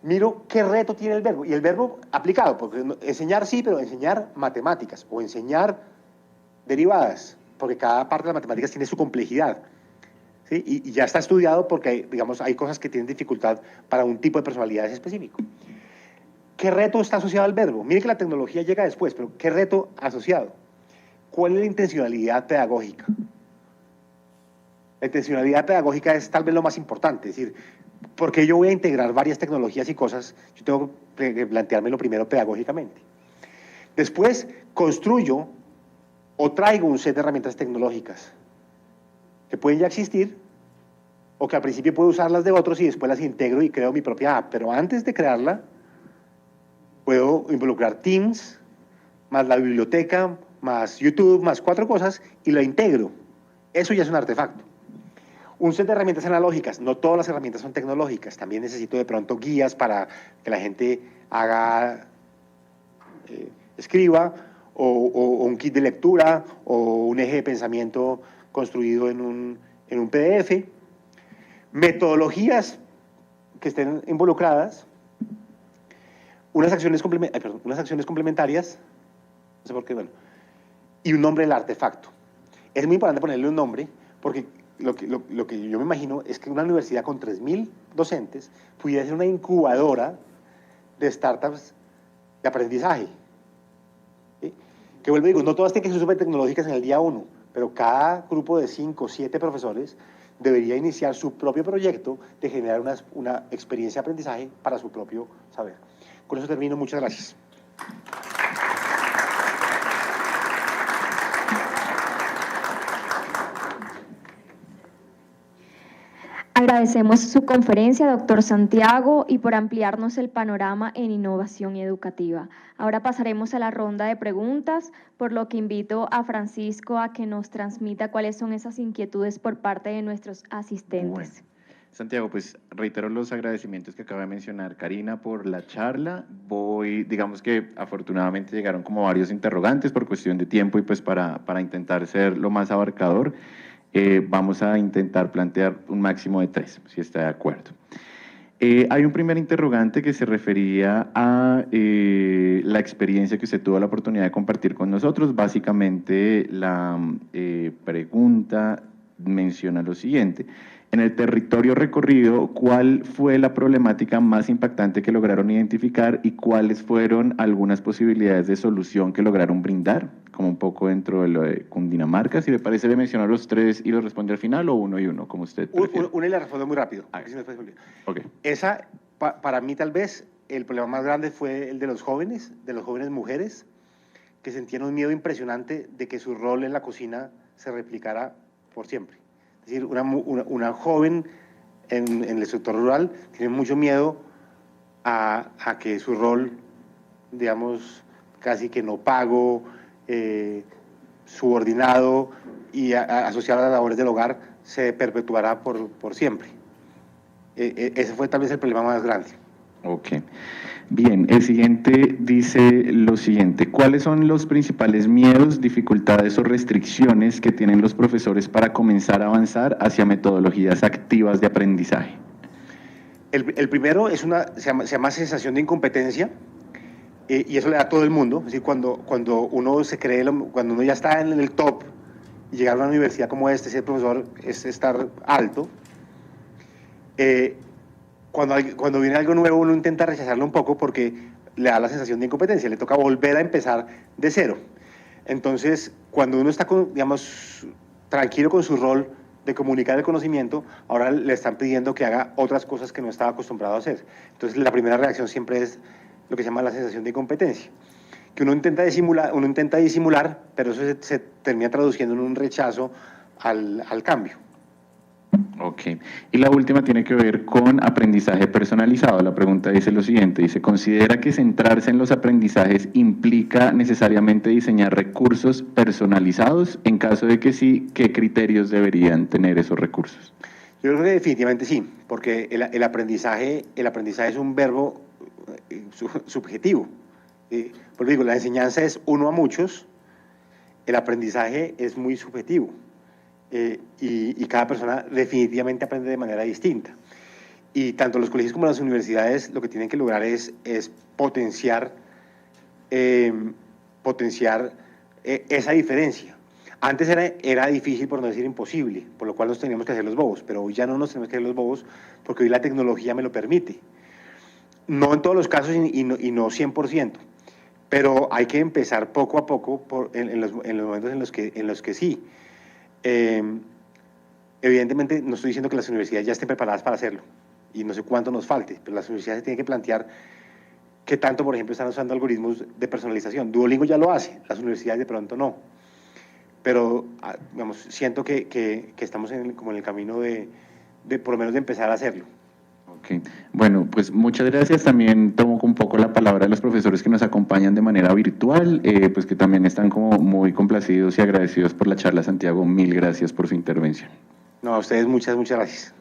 Miro qué reto tiene el verbo, y el verbo aplicado, porque enseñar sí, pero enseñar matemáticas, o enseñar derivadas, porque cada parte de las matemáticas tiene su complejidad, ¿sí? Y ya está estudiado porque, digamos, hay cosas que tienen dificultad para un tipo de personalidades específico. ¿Qué reto está asociado al verbo? Mire que la tecnología llega después, pero ¿qué reto asociado? ¿Cuál es la intencionalidad pedagógica? La intencionalidad pedagógica es tal vez lo más importante, es decir, porque yo voy a integrar varias tecnologías y cosas, yo tengo que planteármelo primero pedagógicamente. Después construyo o traigo un set de herramientas tecnológicas que pueden ya existir o que al principio puedo usarlas de otros y después las integro y creo mi propia app, pero antes de crearla puedo involucrar Teams, más la biblioteca, más YouTube, más 4 cosas, y lo integro. Eso ya es un artefacto. Un set de herramientas analógicas. No todas las herramientas son tecnológicas. También necesito de pronto guías para que la gente haga, escriba, o un kit de lectura, o un eje de pensamiento construido en un PDF. Metodologías que estén involucradas. Unas acciones complementarias. No sé por qué, bueno. Y un nombre del artefacto. Es muy importante ponerle un nombre porque lo que yo me imagino es que una universidad con 3.000 docentes pudiera ser una incubadora de startups de aprendizaje. ¿Sí? Que vuelvo y digo, no todas tienen que ser súper tecnológicas en el día 1, pero cada grupo de 5 o 7 profesores debería iniciar su propio proyecto de generar una experiencia de aprendizaje para su propio saber. Con eso termino. Muchas gracias. Agradecemos su conferencia, doctor Santiago, y por ampliarnos el panorama en innovación educativa. Ahora pasaremos a la ronda de preguntas, por lo que invito a Francisco a que nos transmita cuáles son esas inquietudes por parte de nuestros asistentes. Bueno, Santiago, pues reitero los agradecimientos que acaba de mencionar Karina por la charla. Digamos que afortunadamente llegaron como varios interrogantes por cuestión de tiempo y pues para intentar ser lo más abarcador. Vamos a intentar plantear un máximo de 3, si está de acuerdo. Hay un primer interrogante que se refería a la experiencia que usted tuvo la oportunidad de compartir con nosotros. Básicamente la pregunta menciona lo siguiente: En el territorio recorrido, ¿cuál fue la problemática más impactante que lograron identificar y cuáles fueron algunas posibilidades de solución que lograron brindar? Como un poco dentro de lo de Cundinamarca, si le parece, le menciono los tres y los responde al final o uno y uno, como usted prefiere. Una y la respondo muy rápido. Ah, Si no, después me olvido. Ok. Esa, para mí tal vez, el problema más grande fue el de los jóvenes mujeres, que sentían un miedo impresionante de que su rol en la cocina se replicara por siempre. Es decir, una joven en el sector rural tiene mucho miedo a que su rol, digamos, casi que no pago, subordinado y asociado a las labores del hogar, se perpetuará por siempre. Ese fue tal vez el problema más grande. Ok. Bien, el siguiente dice lo siguiente. ¿Cuáles son los principales miedos, dificultades o restricciones que tienen los profesores para comenzar a avanzar hacia metodologías activas de aprendizaje? El primero es se llama sensación de incompetencia, y eso le da a todo el mundo. Es decir, cuando uno se cree, cuando uno ya está en el top y llegar a una universidad como ser profesor es estar alto. Cuando viene algo nuevo, uno intenta rechazarlo un poco porque le da la sensación de incompetencia, le toca volver a empezar de cero. Entonces, cuando uno está, digamos, tranquilo con su rol de comunicar el conocimiento, ahora le están pidiendo que haga otras cosas que no estaba acostumbrado a hacer. Entonces, la primera reacción siempre es lo que se llama la sensación de incompetencia, que uno intenta disimular, pero eso se termina traduciendo en un rechazo al cambio. Ok. Y la última tiene que ver con aprendizaje personalizado. La pregunta dice lo siguiente, dice, ¿considera que centrarse en los aprendizajes implica necesariamente diseñar recursos personalizados? En caso de que sí, ¿qué criterios deberían tener esos recursos? Yo creo que definitivamente sí, porque el aprendizaje es un verbo subjetivo. Pues digo, la enseñanza es uno a muchos, el aprendizaje es muy subjetivo. Y cada persona definitivamente aprende de manera distinta. Y tanto los colegios como las universidades lo que tienen que lograr es potenciar esa diferencia. Antes era difícil, por no decir imposible, por lo cual nos teníamos que hacer los bobos, pero hoy ya no nos tenemos que hacer los bobos porque hoy la tecnología me lo permite. No en todos los casos y no 100%, pero hay que empezar poco a poco en los momentos en los que sí. Evidentemente no estoy diciendo que las universidades ya estén preparadas para hacerlo y no sé cuánto nos falte, pero las universidades tienen que plantear qué tanto, por ejemplo, están usando algoritmos de personalización. Duolingo ya lo hace, las universidades de pronto no, pero digamos, siento que estamos como en el camino de por lo menos de empezar a hacerlo. Okay. Bueno, pues muchas gracias. También tomo un poco la palabra de los profesores que nos acompañan de manera virtual, pues que también están como muy complacidos y agradecidos por la charla. Santiago, mil gracias por su intervención. No, a ustedes muchas gracias.